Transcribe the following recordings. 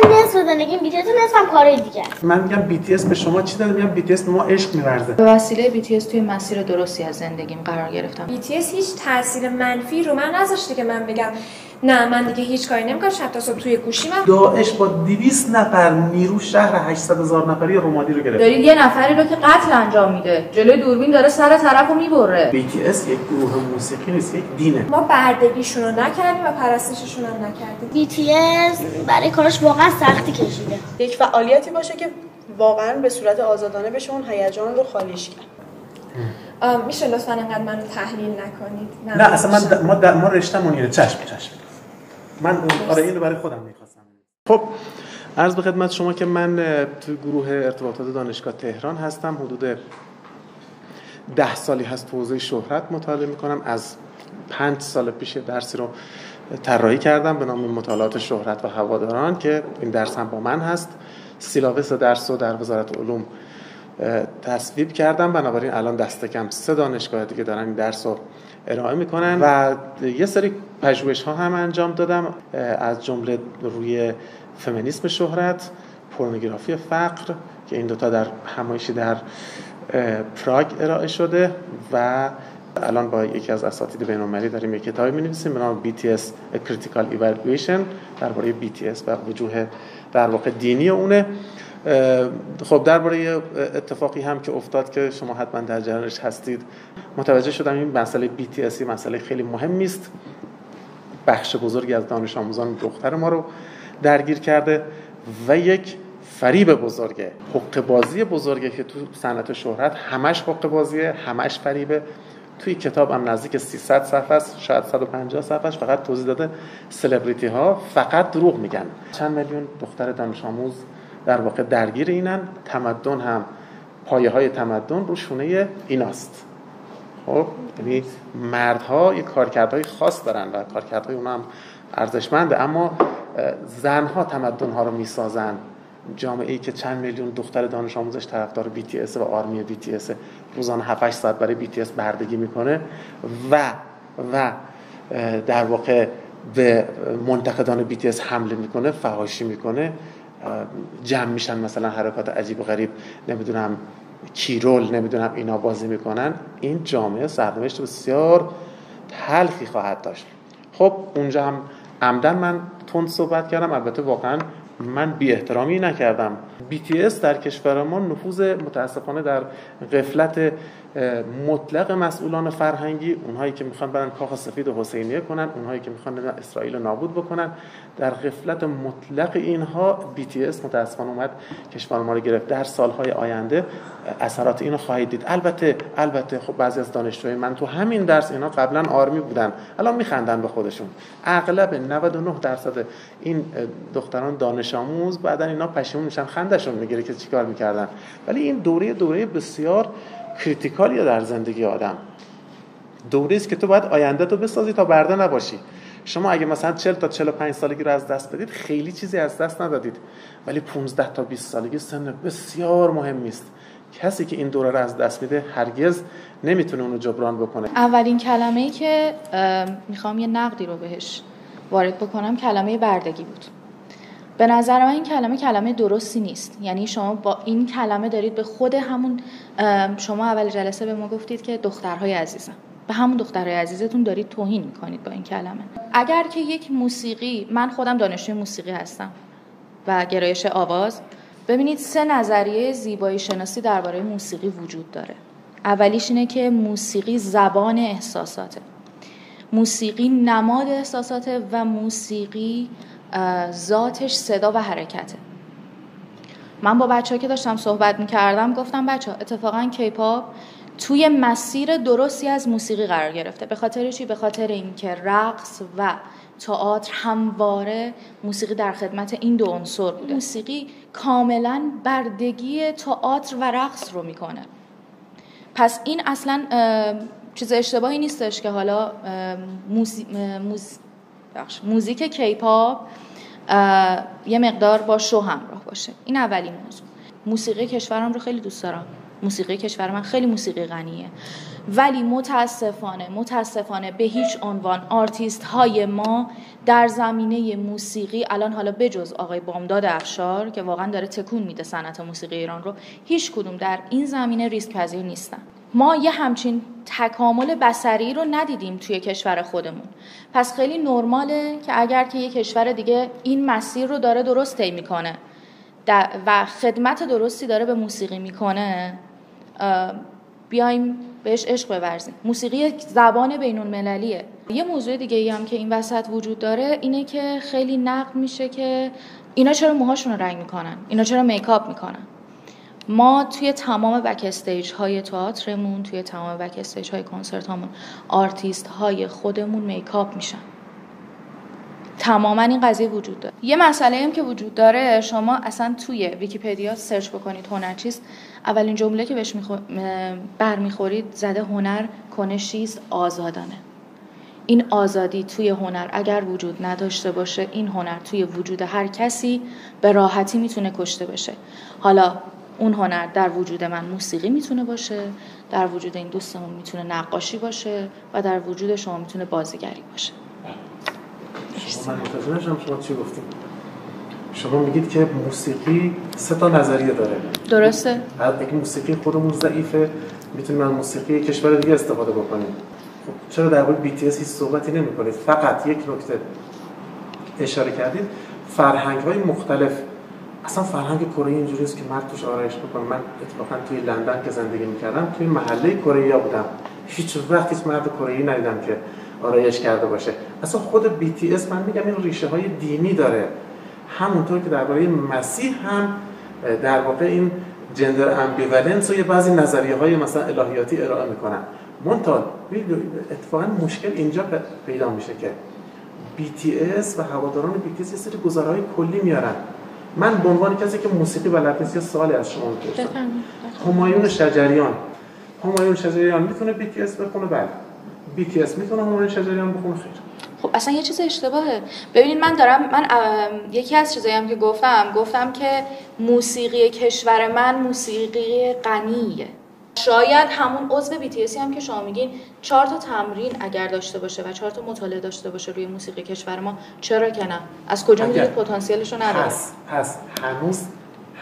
نصف زندگیم BTS نصفم کارهای دیگه. من میگم BTS به شما چی داره؟ میگم BTS به ما عشق می‌ورزه. به وسیله BTS توی مسیر درستی از زندگیم قرار گرفتم. BTS هیچ تاثیر منفی رو من نذاشته که من بگم نه من دیگه هیچ کاری نمی‌کنم، شب تا صبح توی گوشیمم. داعش با 200 نفر نیرو شهر 800,000 نفری رمادی رو گرفت. دارید یه نفری رو که قتل انجام میده جلوی دوربین داره سر طرفو میبره. BTS یک گروه موسیقی نیست، یک دینه. ما بردگیشون رو نکردیم و پرستششون هم نکردیم. BTS برای کارش واقعا سختی کشیده. یک فعالیتی باشه که واقعا به صورت آزادانه بشه اون هیجان رو خالیش کرد. میشه لطفاً انقدر منو تحلیل نکنید. نه اصلا ما رشته‌مون اینه. چشم من آره این رو برای خودم می‌خواستم. خب عرض به خدمت شما که من تو گروه ارتباطات دانشگاه تهران هستم. حدود 10 سالی هست تو حوزه شهرت مطالعه می‌کنم. از 5 سال پیش درسی رو طراحی کردم به نام مطالعات شهرت و هواداران که این درس هم با من هست. سیلاوس درس رو در وزارت علوم تصویب کردم، بنابراین الان دست کم 3 دانشگاه دیگه دارن این درس رو ارائه میکنن و یه سری پژوهش‌ها هم انجام دادم، از جمله روی فمینیسم شهرت، پورنوگرافی فقر که این دوتا در همایشی در پراگ ارائه شده و الان با یکی از اساتید بین‌المللی داریم یک کتابی می‌نویسیم به نام BTS A Critical Evaluation درباره BTS و وجوه در واقع دینی اونه. خب درباره اتفاقی هم که افتاد که شما حتما در جریانش هستید متوجه شدم این مسئله BTS مسئله خیلی مهمی است. بخش بزرگی از دانش آموزان دختر ما رو درگیر کرده و یک فریب بزرگه، حقه بازی بزرگه که تو صنعت شهرت همش حقه بازیه، همش فریبه. توی کتاب هم نزدیک 300 صفحه است، شاید 150 صفحهش فقط توضیح داده سلبریتی ها فقط دروغ میگن. چند میلیون دختر دانش آموز در واقع درگیر اینن. تمدن هم پایه های تمدن رو شونه ایناست. خب یعنی مردها یک کارکردهای خاص دارن و کارکردهای اونا هم ارزشمنده، اما زنها تمدن ها رو میسازن. جامعه‌ای که چند میلیون دختر دانش آموزش طرفدار BTS و آرمی BTS روزانه 7-8 ساعت برای BTS بردگی میکنه و در واقع به منتقدان BTS حمله میکنه، فحاشی میکنه، جمع میشن مثلا حرکات عجیب و غریب، نمیدونم کیرول، نمیدونم اینا بازی میکنن، این جامعه سرنوشت بسیار تلخی خواهد داشت. خب اونجا هم عمدن من تند صحبت کردم، البته واقعا من بی احترامی نکردم. BTS در کشور ما نفوذ متاسفانه در غفلت مطلق مسئولان فرهنگی، اونهایی که میخوان برن کاخ سفید و حسینیه کنن، اونهایی که میخوان اسرائیل نابود بکنن، در غفلت مطلق اینها BTS متاسفانه اومد کشور ما رو گرفت. در سالهای آینده اثرات اینو خواهید دید. البته خب بعضی از دانشجوهای من تو همین درس اینا قبلا آرمی بودن، الان میخندن به خودشون. اغلب 99% این دختران دانش آموز بعدن اینا پشیمون میشن، خندشون میگیره که چیکار میکردن. ولی این دوره بسیار کریتیکالیه در زندگی آدم. دوره است که تو باید آینده تو بسازی تا برده نباشی. شما اگه مثلا 40 تا 45 سالگی رو از دست بدید خیلی چیزی از دست ندادید، ولی 15 تا 20 سالگی سن بسیار مهمی است. کسی که این دوره رو از دست میده هرگز نمیتونه اونو جبران بکنه. اولین کلمه‌ای که میخوام یه نقدی رو بهش وارد بکنم کلمه بردگی بود. به نظر من این کلمه درستی نیست. یعنی شما با این کلمه دارید به خود همون، شما اول جلسه به ما گفتید که دخترهای عزیزم، به همون دخترهای عزیزتون دارید توهین میکنید با این کلمه. اگر که یک موسیقی، من خودم دانشجوی موسیقی هستم و گرایش آواز، ببینید 3 نظریه زیبایی شناسی درباره موسیقی وجود داره. اولیش اینه که موسیقی زبان احساساته، موسیقی نماد احساساته و موسیقی ذاتش صدا و حرکته. من با بچه‌ها که داشتم صحبت می‌کردم گفتم بچه‌ها اتفاقاً کیپاپ توی مسیر درستی از موسیقی قرار گرفته. به خاطر چی؟ به خاطر اینکه رقص و تئاتر همواره موسیقی در خدمت این دو عنصر بوده. موسیقی کاملاً بردگی تئاتر و رقص رو میکنه. پس این اصلاً چیز اشتباهی نیستش که حالا موزیک کیپاپ یه مقدار با شو همراه باشه. این اولین موضوع. موسیقی کشورم رو خیلی دوست دارم. موسیقی کشور من خیلی موسیقی غنیه ولی متاسفانه به هیچ عنوان آرتیست های ما در زمینه موسیقی الان، حالا بجز آقای بامداد افشار که واقعا داره تکون میده صنعت موسیقی ایران رو، هیچ کدوم در این زمینه ریسک پذیر نیستن. ما یه همچین تکامل بصری رو ندیدیم توی کشور خودمون. پس خیلی نرماله که اگر که یه کشور دیگه این مسیر رو داره درست طی میکنه و خدمت درستی داره به موسیقی میکنه، بیایم بهش عشق بورزیم. موسیقی زبان بین‌المللیه. یه موضوع دیگه ای هم که این وسط وجود داره اینه که خیلی نقد میشه که اینا چرا موهاشون رو رنگ میکنن، اینا چرا میکاپ میکنن. ما توی تمام بک استیج های تئاترمون، توی تمام بک استیج های کنسرت هامون، آرتیست های خودمون میکاپ میشن. تماما این قضیه وجود داره. یه مسئله هم که وجود داره، شما اصلا توی ویکی‌پدیا سرچ بکنید هنر چیست، اولین جمله که بهش برمیخورید زده هنر کنشیست آزادانه. این آزادی توی هنر اگر وجود نداشته باشه، این هنر توی وجود هر کسی به راحتی میتونه کشته بشه. حالا اون هنر در وجود من موسیقی میتونه باشه، در وجود این دوستمون میتونه نقاشی باشه و در وجود شما میتونه بازیگری باشه. من متوجه نشدم شما چی گفتید. شما میگید که موسیقی 3 نظریه داره. درسته؟ اگه موسیقی خودمون ضعیفه، میتونیم از موسیقی کشور دیگه استفاده بکنیم. خب چرا در مورد BTS هیچ صحبتی نمی‌کنید؟ فقط یک نکته اشاره کردید، فرهنگ‌های مختلف. اصلا فرهنگ کره اینجوریه که مرد توش آرایش بکنه. من اتفاقا توی لندن که زندگی می‌کردم، توی محله کره‌ای‌ها بودم. هیچ وقت هیچ مرد کره‌ای ندیدم که آرایش کرده باشه. اصلا خود BTS من میگم این ریشه های دینی داره. همونطور که درباره مسیح هم در واقع این جندر امبیولنس و یه بعضی نظریه های مثلا الهیاتی ارائه میکنن. منتها اتفاقا مشکل اینجا پیدا میشه که BTS و هواداران BTS یه سری گزارهای کلی میارن. من به عنوان کسی که موسیقی بلد نیست یه سوالی از شما میپرسم. همایون شجریان میتونه BTS بخونه؟ بله. BTS میتونه همایون شجریان بخونه؟ خیر. خب اصلا یه چیز اشتباهه. ببینید من یکی از چیزایی هم که گفتم که موسیقی کشور من موسیقی غنیه. شاید همون عضو BTS هم که شما میگین 4 تمرین اگر داشته باشه و 4 مطالعه داشته باشه روی موسیقی کشور ما، چرا که نه؟ از کجا میدونید پتانسیلش رو نداره؟ پس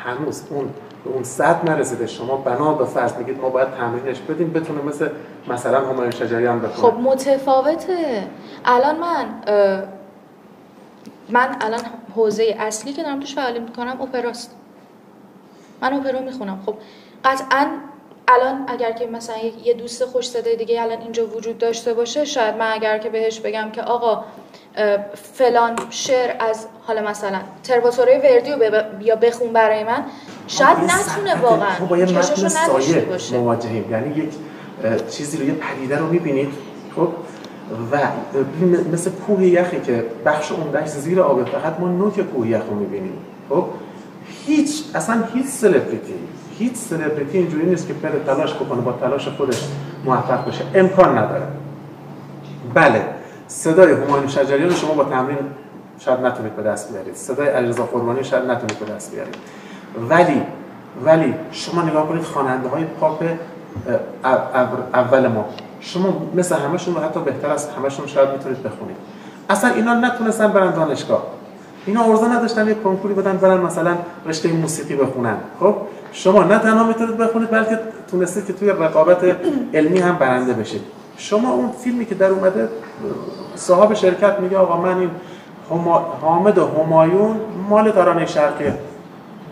هنوز اون 100 نرسیده. شما بنا به فرض میگید ما باید تمرینش بدیم بتونه مثلا همایون شجریان بخونه. خب متفاوته. الان من الان حوزه اصلی که دارم توش فعالیت میکنم اپراست. من اپرا میخونم. خب قطعاً الان اگر که مثلا یه دوست خوش صدای دیگه الان اینجا وجود داشته باشه، شاید من اگر که بهش بگم که آقا فلان شعر از حالا مثلا ترباتوره وردی رو بیا بخون برای من، شاید نتونه واقعا خب با یه متن سایه باشه. مواجهیم. یعنی یک چیزی رو، یه پدیده رو میبینید خب و مثل کوه یخی که بخش عمده‌اش زیر آبه، فقط ما نوک کوه یخ رو میبینیم. خب اصلا هیچ سلبریتی اینجوری نیست که بره تلاش بکنه با تلاش خودش موفق بشه. امکان نداره. بله، صدای همایون شجریان رو شما با تمرین شاید نتونید به دست بیارید. صدای علیرضا قربانی شاید نتونید به دست بیارید. ولی شما نگاه کنید خواننده‌های پاپ اول ما، شما مثل همشون و حتی بهتر از همشون شاید میتونید بخونید. اصلا اینا نتونستن برن دانشگاه. اینا عرضه نداشتن یک کنکوری بدن برن مثلا رشته موسیقی بخونن. خب شما نه تنها میتونید بخونید بلکه تونستید که توی رقابت علمی هم برنده بشید. شما اون فیلمی که در اومده صاحب شرکت میگه آقا من این حامد همایون مال ترانه شرقیه،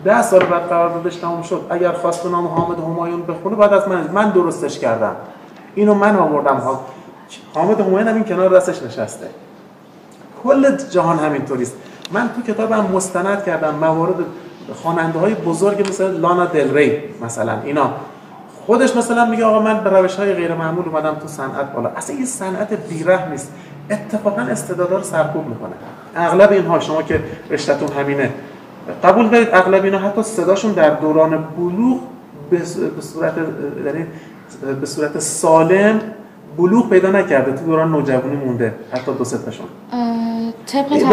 10 سال بعد قراردادش تموم شد، اگر خواست به نام حامد همایون بخونه بعد از من درستش کردم، اینو من آوردم. حامد همایون هم این کنار دستش نشسته. کل جهان همینطوریست. من تو کتابم مستند کردم موارد خواننده‌های بزرگ مثل لانا دل ری مثلا، اینا خودش مثلا میگه آقا من به روش‌های غیر معمول اومدم تو صنعت بالا. اصلا این صنعت بی‌رحم نیست، اتفاقا استعدادا رو سرکوب میکنه. اغلب اینها، شما که رشته‌تون همینه، قبول دارید اغلب اینا حتی صداشون در دوران بلوغ به صورت سالم بلوغ پیدا نکرده، تو دوران نوجوانی مونده، حتی 2-3 تاشون.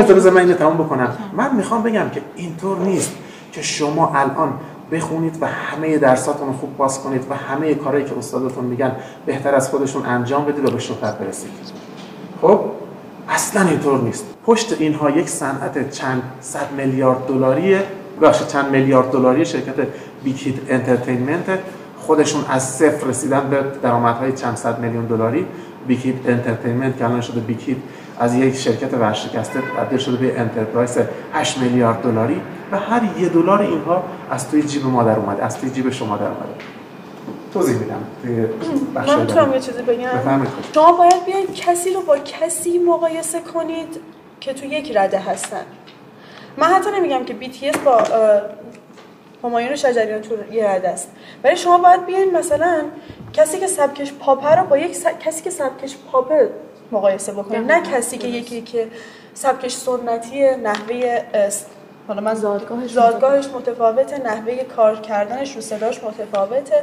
بذار من اینو تمام بکنم. من میخوام بگم که اینطور نیست که شما الان بخونید و همه درساتون رو خوب پاس کنید و همه کارهایی که استادتون میگن بهتر از خودشون انجام بدید و به شهرت برسید. خب اصلا اینطور نیست. پشت اینها یک صنعت چند صد میلیارد دلاریه، باشه چند میلیارد دلاری شرکت بیکید انترتینمنت، خودشون از صفر رسیدن به درآمدهای چند صد میلیون دلاری. بیکید انترتینمنت که الان شده بیکید، از یک شرکت ورشکسته تبدیل شده به انترپرایز 8 میلیارد دلاری و هر $1 اینها از توی جیب ما در اومده، از توی جیب شما در اومده. توضیح میدم توی بخش. من میتونم یه چیزی بگم؟ بفرمایید. شما باید بیاید کسی رو با کسی مقایسه کنید که تو یک رده هستن. من حتی نمیگم که BTS با همایون شجریان تو یه رده است، ولی شما باید بیاید مثلا کسی که سبکش پاپ رو با کسی که سبکش پاپ مقایسه بکنید، نه کسی که یکی که سبکش سنتیه، نحوه حالا من زادگاهش متفاوته، نحوه کار کردنش رو صداش متفاوته.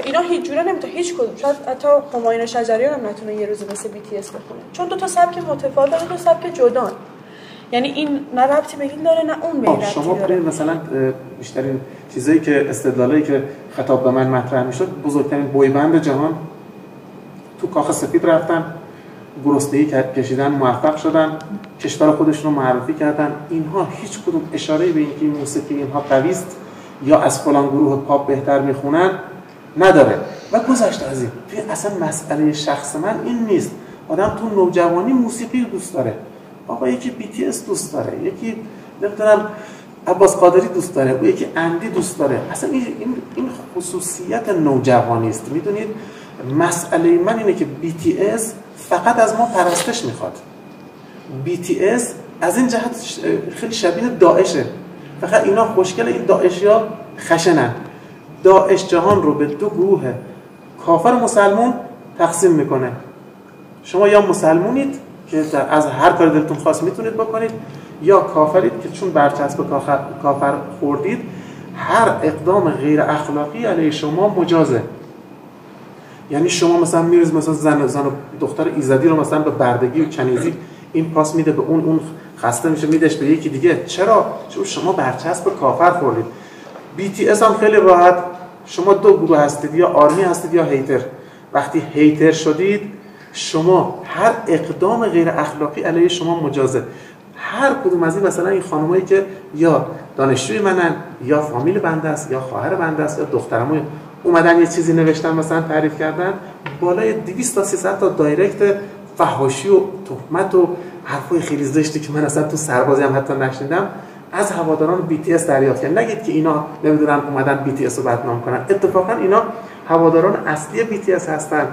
اینا هیچ جوره نمیتونه، هیچ کدوم، شاید حتی همایون شجریان هم نتونه یه روز مثل BTS بخونه، چون دو تا سبک متفاوت، دو تا سبک جدان. یعنی این نه ربطی به این داره نه اون به این ربطی شما داره. مثلا بیشترین چیزایی که استدلالایی که خطاب به من مطرح میشد، بزرگترین بویبند جهان تو کاخ سفید رفتن، گرسنگی کشیدن، موفق شدن، کشور خودشون رو معرفی کردن. اینها هیچ کدوم اشاره به اینکه موسیقی اینها قوی است یا از فلان گروه پاپ بهتر میخونن نداره. و گذشته از این، اصلا مسئله شخص من این نیست. آدم تو نوجوانی موسیقی دوست داره، آقا یکی BTS دوست داره، یکی نمیدونم عباس قادری دوست داره، او یکی اندی دوست داره. اصلا این خصوصیت نوجوانی است. میدونید مسئله من اینه که BTS فقط از ما پرستش میخواد. BTS از این جهت خیلی شبیه داعشه، فقط اینا خوشگل، این داعشیا خشنن. داعش جهان رو به دو گروه کافر و مسلمون تقسیم میکنه. شما یا مسلمونید که از هر کار دلتون خواست میتونید بکنید، یا کافرید که چون برچسب کافر خوردید هر اقدام غیر اخلاقی علیه شما مجازه. یعنی شما مثلا میرید مثلا زن و دختر ایزدی رو مثلا به بردگی و کنیزی این پاس میده به اون خسته میشه میدهش به یکی دیگه. چرا؟ چون شما برچسب کافر خوردید. BTS هم خیلی راحت، شما دو گروه هستید، یا آرمی هستید یا هیتر. وقتی هیتر شدید شما هر اقدام غیر اخلاقی علیه شما مجازه. هر کدوم از این مثلا این خانمایی که یا دانشجوی منن یا فامیل بنده است یا خواهر بنده است یا دخترمو اومدن یه چیزی نوشتن مثلا تعریف کردن، بالای 200 تا 300 تا دایرکت فحاشی و تهمت و حرفای خیلی زشتی که من اصلا تو سربازی هم حتی نشنیدم از هواداران BTS دریافت کردن. نگید که اینا نمیدونن اومدن BTS رو بدنام کنن، اتفاقا اینا هواداران اصلی BTS هستن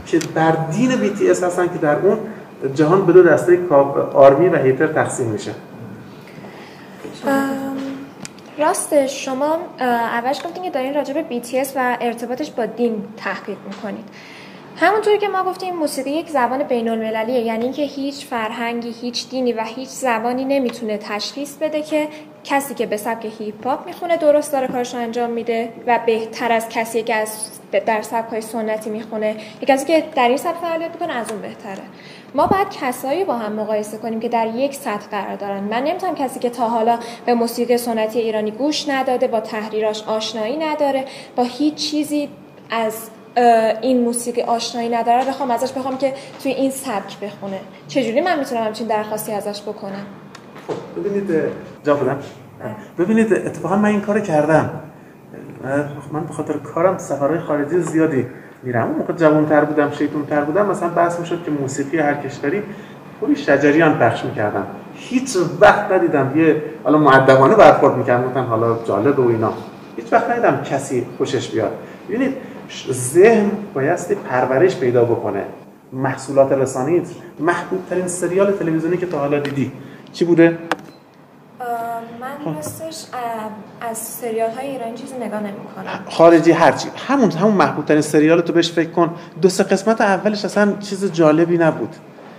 که بر دین BTS هستن که در اون جهان به دو دسته آرمی و هیتر تقسیم میشه. راست، شما اولش گفتین که دارین راجع به BTS و ارتباطش با دین تحقیق میکنید. همونطوری که ما گفتیم موسیقی یک زبان بین المللیه، یعنی اینکه هیچ فرهنگی، هیچ دینی و هیچ زبانی نمیتونه تشخیص بده که کسی که به سبک هیپ هاپ میخونه درست داره کارش انجام میده و بهتر از کسی که در سبک‌های سنتی میخونه یا کسی که در این سبک فعالیت میکنه از اون بهتره. ما باید کسایی با هم مقایسه کنیم که در یک سطح قرار دارن. من نمیتونم کسی که تا حالا به موسیقی سنتی ایرانی گوش نداده، با تحریراش آشنایی نداره، با هیچ چیزی از این موسیقی آشنایی نداره بخوام که توی این سبک بخونه. چجوری من میتونم همچین درخواستی ازش بکنم؟ ببینید جا بدم. ببینید اتفاقا من این کارو کردم. من به خاطر کارم سفرهای خارجی زیادی میرم. اون موقع جوان‌تر بودم، شیطون‌تر بودم، مثلا بحث میشد که موسیقی هر کشوری پوری شجریان پخش میکردم. هیچ وقت ندیدم یه حالا مؤدبانه برخورد میکردم گفتن حالا جالب و اینا. هیچ وقت ندیدم کسی خوشش بیاد. ببینید ذهن بایستی پرورش پیدا بکنه. محصولات رسانه‌ای محبوب ترین سریال تلویزیونی که تا حالا دیدی چی بوده؟ من راستش از سریال های ایرانی چیزی نگاه نمی‌کنم. خارجی هرچی همون محبوب ترین سریال تو بهش فکر کن. 2-3 قسمت اولش اصلا چیز جالبی نبود.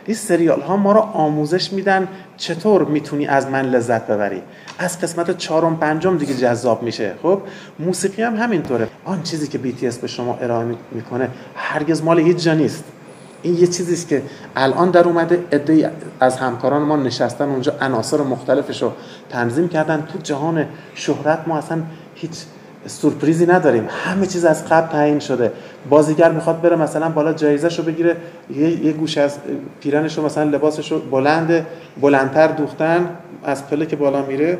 این سریال ها ما رو آموزش میدن چطور میتونی از من لذت ببری. از قسمت 4-5 دیگه جذاب میشه. خب موسیقی هم همینطوره. آن چیزی که BTS به شما ارائه میکنه هرگز مال هیچ جا نیست. این یه چیزی است که الان در اومده، عده‌ای از همکاران ما نشستن اونجا عناصر مختلفش رو تنظیم کردن. تو جهان شهرت ما اصلا هیچ سورپرایزی نداریم، همه چیز از قبل تعیین شده. بازیگر میخواد بره مثلا بالا جایزه‌شو بگیره، یه گوشه از پیرنشو مثلا لباسشو بلندتر دوختن، از پله که بالا میره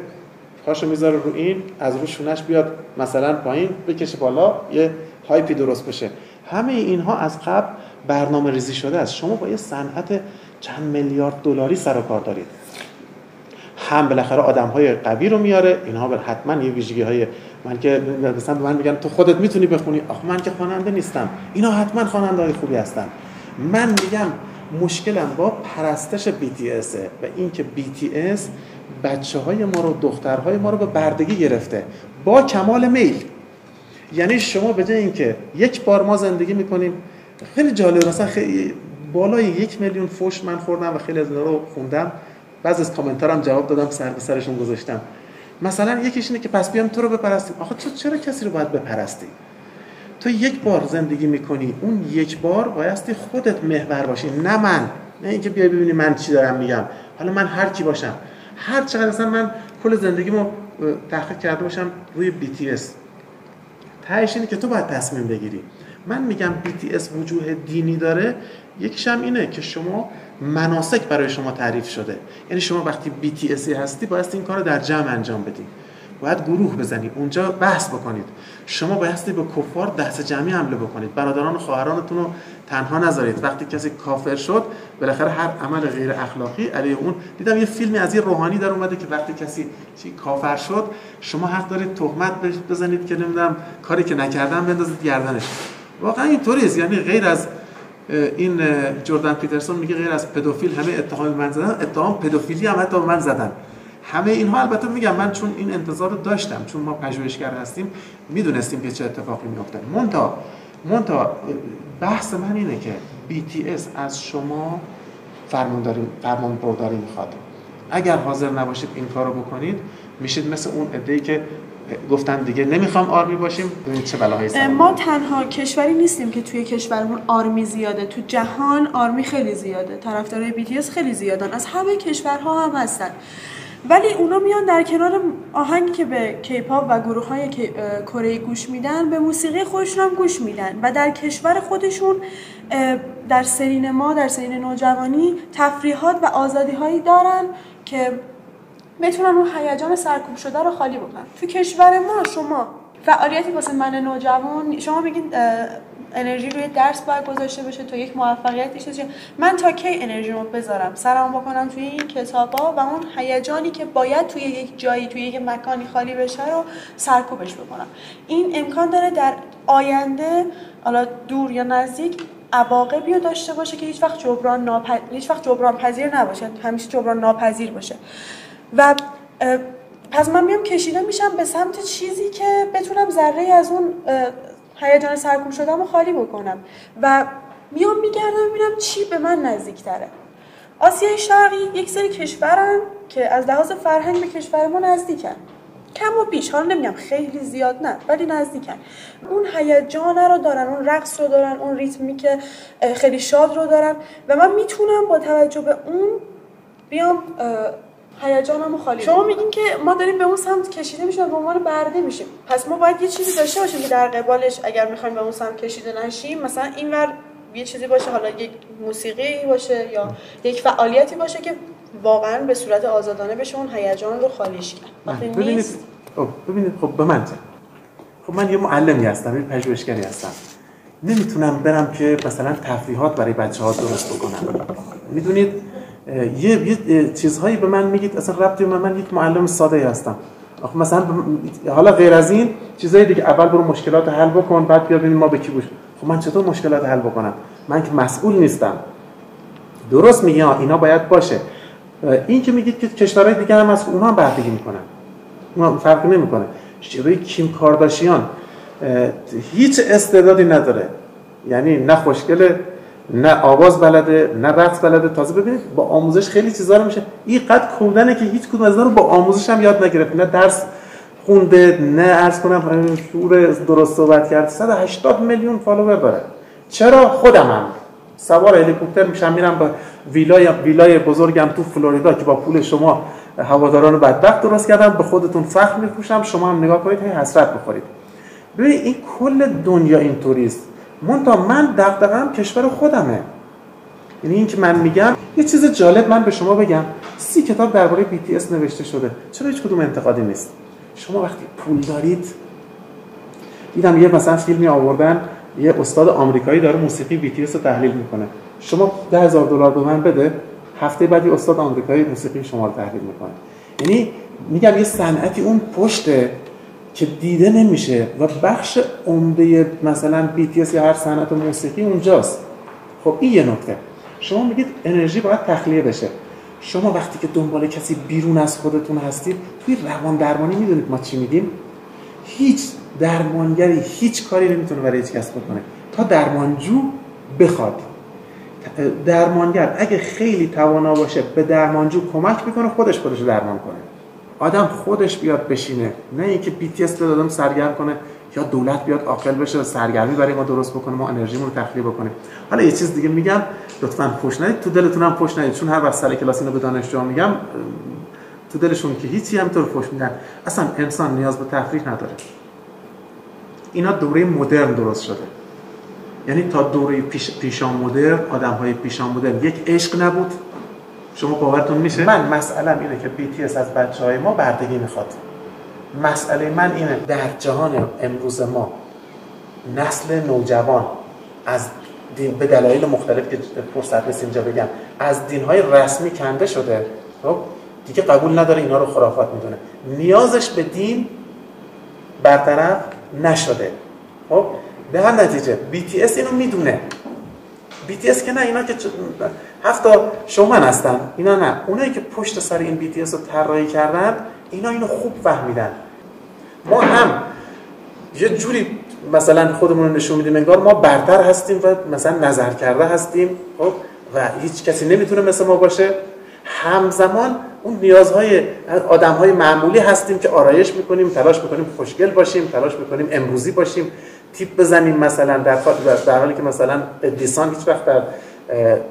پاشو میذاره رو این، از رو شونش بیاد مثلا پایین بکشه بالا، یه هایپی درست بشه. همه اینها از قبل برنامه ریزی شده است. شما با یه صنعت چند میلیارد دلاری سر و کار دارید. هم بالاخره آدم‌های قوی رو میاره، اینها حتما یه ویژگی‌های، من که مثلا به من میگن تو خودت میتونی بخونی، آخه من که خواننده نیستم، اینا حتما خواننده‌های خوبی هستن. من میگم مشکلم با پرستش BTS و این که BTS بچه‌های ما رو، دخترهای ما رو به بردگی گرفته با کمال میل. یعنی شما به جای اینکه یک بار ما زندگی میکنیم، خیلی جالب، مثلا خیلی بالای 1 میلیون فوش من خوردم و خیلی از اینا رو خوندم، بعضی از کامنتارم جواب دادم، سر به سرشون گذاشتم. مثلا یکیش اینه که پس بیام تو رو بپرستیم. آخه تو چرا کسی رو باید بپرستی؟ تو یک بار زندگی میکنی، اون یک بار بایستی خودت محور باشی، نه من. نه اینکه بیای ببینی من چی دارم میگم. حالا من هر کی باشم، هر چقدر مثلا من کل زندگیمو تحقیق کرده باشم روی BTS، تهش اینه که تو باید تصمیم بگیری. من میگم BTS وجوه دینی داره، یکیش هم اینه که شما مناسک برای شما تعریف شده. یعنی شما وقتی BTS هستی باید این کار رو در جمع انجام بدی، باید گروه بزنید، اونجا بحث بکنید. شما بایستی به کفار دست جمعی حمله بکنید، برادران و خواهرانتون رو تنها نذارید. وقتی کسی کافر شد، بالاخره هر عمل غیر اخلاقی علیه اون، دیدم یه فیلمی از یه روحانی در اومده که وقتی کسی کافر شد، شما حق دارید تهمت بزنید که نمیدونم کاری که نکردن بندازید گردنش. واقعا اینطوریه. یعنی غیر از این جردن پیترسون میگه غیر از پدوفیل همه اتهام من زدن، اتهام پدوفیلی هم حتی من زدن. همه اینها البته میگم من چون این انتظار رو داشتم، چون ما پژوهشگر هستیم، میدونستیم که چه اتفاقی میفته. مونتا بحث من اینه که BTS از شما فرمان برداری میخواد. اگر حاضر نباشید این کارو بکنید، میشید مثل اون عده‌ای که گفتن دیگه نمیخوام آرمی باشیم. ببینید چه بلاهایی سر ما تنها کشوری نیستیم که توی کشورمون آرمی زیاده، تو جهان آرمی خیلی زیاده، طرفدارای BTS خیلی زیادن، از همه کشورها هم هستن. ولی اونا میان در کنار آهنگی که به کیپاپ و گروه‌های کره گوش میدن، به موسیقی خودشون هم گوش میدن و در کشور خودشون در سنین ما، در سنین نوجوانی، تفریحات و آزادی‌هایی دارن که بتونن اون هیجان سرکوب شده رو خالی بکنن. تو کشور ما شما فعالیتی واسه من نوجوان، شما میگین انرژی روی درس باید گذاشته بشه تا یک موفقیت بشه. من تا کی انرژیمو بذارم سرمو بکنم توی این کتابا و اون هیجانی که باید توی یک جایی، توی یک مکانی خالی بشه رو سرکوبش بکنم؟ این امکان داره در آینده، حالا دور یا نزدیک، عواقبی رو داشته باشه که هیچ وقت جبران پذیر نباشه، همیشه جبران ناپذیر باشه. و پس من میام کشیده میشم به سمت چیزی که بتونم ذره از اون هیجان سرکوب شده‌مو خالی بکنم و میام میگردم ببینم چی به من نزدیک‌تره. آسیای شرقی یک سری کشورن که از لحاظ فرهنگ به کشور ما نزدیکن، کم و بیش، حالا نمیگم خیلی زیاد نه، ولی نزدیکن. اون هیجان رو دارن، اون رقص رو دارن، اون ریتمی که خیلی شاد رو دارن و من میتونم با توجه به اون بیام هیجانمو خالی. شما میگین که ما داریم به اون سمت کشیده میشیم و به عنوان برده میشیم، پس ما باید یه چیزی داشته باشیم که در قبالش اگر میخوایم به اون سمت کشیده نشیم، مثلا اینور یه چیزی باشه، حالا یک موسیقی باشه یا یک فعالیتی باشه که واقعا به صورت آزادانه بشه اون هیجان رو خالیش کرد. ببینید خب به من خب من یه معلمی هستم، یه پژوهشگری هستم، نمیتونم برم که مثلا تفریحات برای بچه‌ها درست بکنم. میدونید یه چیزهایی به من میگید اصلا ربطی من یک معلم ساده هستم. آخه مثلا حالا غیر از این چیزای دیگه، اول برو مشکلات حل بکن، بعد بیا ببین ما به کی گوش. خب من چطور مشکلات حل بکنم؟ من که مسئول نیستم. درست میگی اینا باید باشه. این که میگید که کشورهای دیگه هم از اونها هم بردگی میکنن، اونها فرقی نمیکنه. شبیه کیم کارداشیان هیچ استعدادی نداره، یعنی نه خوشگله، نه آواز بلده، نه رقص بلده. تازه ببینید با آموزش خیلی چیزا رو میشه. اینقدر کودنه که هیچ کدوم از اینا رو با آموزش هم یاد نگرفت، نه درس خونده، نه عرض کنم شعور درست صحبت کرد. 180 میلیون فالوور داره. چرا؟ خودمم سوار هلیکوپتر میشم میرم با ویلای بزرگم تو فلوریدا که با پول شما هواداران بدبخت درست کردم، به خودتون فخر میفروشم، شما هم نگاه کنید هی حسرت بخورید. ببین این کل دنیا اینطوریست. من دغدغه‌ام کشور خودمه. یعنی این که من میگم یه چیز جالب من به شما بگم، 30 کتاب درباره BTS نوشته شده، چرا هیچ کدوم انتقادی نیست؟ شما وقتی پول دارید، دیدم یه مثلا فیلمی آوردن یه استاد آمریکایی داره موسیقی BTS رو تحلیل میکنه، شما $10,000 به من بده، هفته بعد یه استاد آمریکایی موسیقی شما رو تحلیل میکنه. یعنی میگم یه صنعتی اون پشته که دیده نمیشه و بخش عمده مثلا BTS یا هر صنعت موسیقی اونجاست. خب این یه نکته. شما میگید انرژی باید تخلیه بشه. شما وقتی که دنبال کسی بیرون از خودتون هستید، توی روان درمانی میدونید ما چی میگیم؟ هیچ درمانگری هیچ کاری نمیتونه برای هیچ کس بکنه تا درمانجو بخواد. درمانگر اگه خیلی توانا باشه به درمانجو کمک میکنه خودش رو درمان کنه. آدم خودش بیاد بشینه، نه اینکه BTS دادم سرگرم کنه یا دولت بیاد عاقل بشه و سرگرمی برای ما درست بکنه ما انرژیمون رو تخلیه بکنیم. حالا یه چیز دیگه میگم، لطفاً پشت ندید، تو دلتون هم پشت ندید، چون هر وقت سر کلاس اینو به دانشجوها میگم تو دلشون که هیچی همینطور پشت میدن. اصلا انسان نیاز به تفریح نداره. اینا دوره مدرن درست شده. یعنی تا دوره پیشا مدرن، آدم‌های پیشا مدرن یک عشق نبود. شما باورتون میشه؟ من مسئله‌م اینه که BTS از بچه‌های ما بردگی میخواد. مسئله من اینه در جهان امروز ما نسل نوجوان از دین به دلایل مختلف که فرصت نیست اینجا بگم از دین‌های رسمی کنده شده. خب دیگه قبول نداره، اینا رو خرافات میدونه. نیازش به دین برطرف نشده. خب به هر نتیجه BTS اینو میدونه. BTS که نه، اینا که حتی شومن هستن، اینا نه، اونایی که پشت سر این BTS رو طراحی کردن اینا اینو خوب فهمیدن. ما هم یه جوری مثلا خودمون رو نشون میدیم انگار ما برتر هستیم و مثلا نظر کرده هستیم، خب و هیچ کسی نمیتونه مثل ما باشه. همزمان اون نیازهای آدم‌های معمولی هستیم که آرایش میکنیم، تلاش میکنیم خوشگل باشیم، تلاش میکنیم امروزی باشیم، تیپ بزنیم مثلا در حالی که مثلا قدیسان هیچ وقت در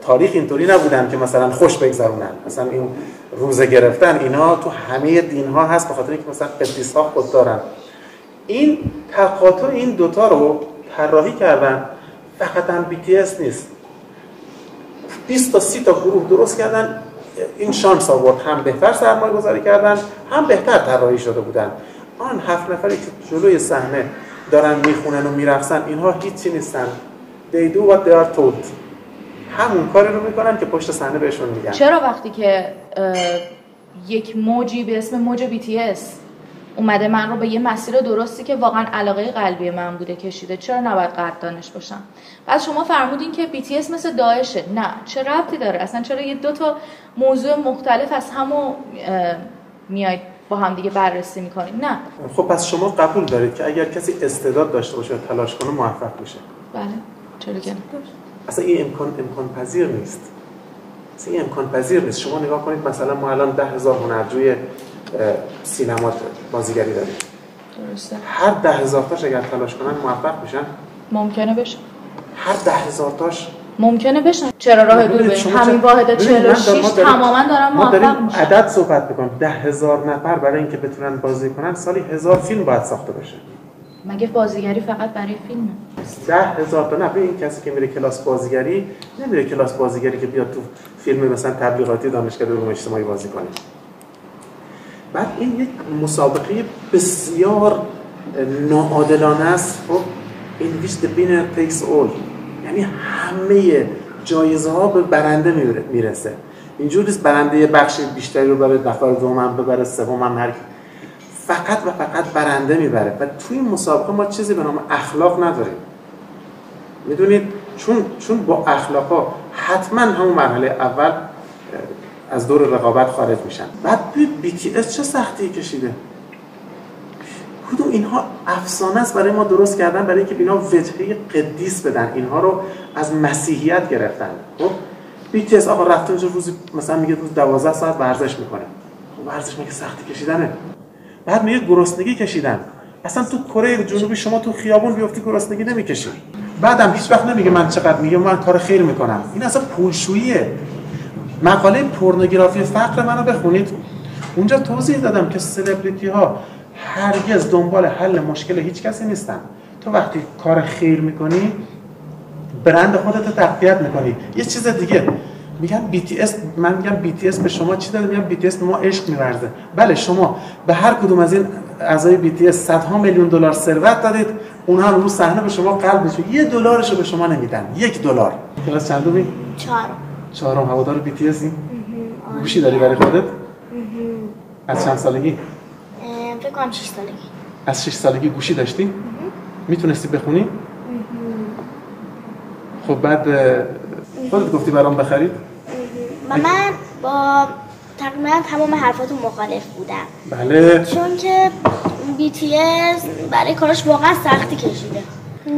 تاریخ اینطوری نبودن که مثلا خوش بگذرونن. مثلا این روزه گرفتن اینا تو همه دین‌ها هست به خاطر اینکه مثلا قدیس‌ها خود دارن. این تقاطع این دوتا رو طراحی کردن. فقط هم BTS نیست، 20 تا 30 تا گروه درست کردن. این شانس آورد، هم بهتر سرمایه گذاری کردن، هم بهتر طراحی شده بودن. آن 7 نفری که جلوی صحنه دارن میخونن و میرقصن، اینها هیچی نیستن. They do what they are told. همون کاری رو میکنن که پشت صحنه بهشون میگن. چرا وقتی که یک موجی به اسم موج BTS اومده من رو به یه مسیر درستی که واقعا علاقه قلبی من بوده کشیده، چرا نباید قدردانش باشم؟ بعد شما فرمودین که BTS مثل داعشه. نه، چه ربطی داره؟ اصلا چرا یه دو تا موضوع مختلف از همو میاید با هم دیگه بررسی میکنیم؟ نه. خب پس شما قبول دارید که اگر کسی استعداد داشته باشه و تلاش کنه موفق میشه؟ بله، چرا که نه؟ اصلا این امکان پذیر نیست. اصلا این امکان پذیر نیست. شما نگاه کنید مثلا ما الان 10,000 هنرجوی سینما بازیگری داریم. درسته. هر 10,000 تاش اگر تلاش کنن موفق میشن؟ ممکنه بشن. هر 10,000 تاش ممکنه بشن. چرا راه دور بریم؟ همین واحد 46 تماما دارن موفق میشن. عدد صحبت میکنم. 10,000 نفر برای اینکه بتونن بازی کنن سالی 1000 فیلم باید ساخته بشه. مگه بازیگری فقط برای فیلمه؟ 10,000 تا. نه این کسی که میره کلاس بازیگری نمیره کلاس بازیگری که بیاد تو فیلم مثلا تبلیغاتی دانشگاه علوم اجتماعی بازی کنه. بعد این یک مسابقه بسیار ناعادلانه است. خب in which the winner takes all، یعنی همه جایزه ها به برنده میرسه. اینجوری نیست برنده بخش بیشتری رو بره، نفر دوم ببره، سوم هر کی، فقط و فقط برنده میبره. و توی این مسابقه ما چیزی به نام اخلاق نداریم. میدونید چون با اخلاقا حتما همون مرحله اول از دور رقابت خارج میشن. بعد BTS چه سختی کشیده. کدوم اینها افسانه است برای ما درست کردن برای اینکه اینا وجهه قدیس بدن. اینها رو از مسیحیت گرفتن. خب BTS آقا رفته اونجا روزی مثلا میگه روز 12 ساعت ورزش میکنه. خب ورزش میگه سختی کشیدنه. بعد میگه گرسنگی کشیدن. اصلا تو کره جنوبی شما تو خیابون بیفتی گرسنگی نمیکشی. بعدم هیچ وقت نمیگه من چقدر، میگه من کار خیر میکنم. این اصلا پولشوییه. مقاله پورنوگرافی فقر منو بخونید. اونجا توضیح دادم که سلبریتی ها هرگز دنبال حل مشکل هیچ کسی نیستن. تو وقتی کار خیر میکنی برند خودت رو تقویت میکنی. یه چیز دیگه میگن BTS، من میگم BTS به شما چی داده؟ میگم BTS به ما عشق می‌ورزه. بله شما به هر کدوم از این اعضای BTS صدها میلیون دلار ثروت دادید، اونها رو صحنه به شما قلب میشه، $1 رو به شما نمیدن. $1. کلاس چندمی؟ چهارم. هوادار BTS؟ گوشی داری برای خودت؟ از چند سالگی؟ فکر کنم 6 سالگی. از 6 سالگی گوشی داشتی؟ میتونستی بخونی؟ خب بعد خودت گفتی برام بخرید؟ و من با تقریبا تمام حرفاتون مخالف بودم. بله. چون که BTS برای کارش واقعا سختی کشیده.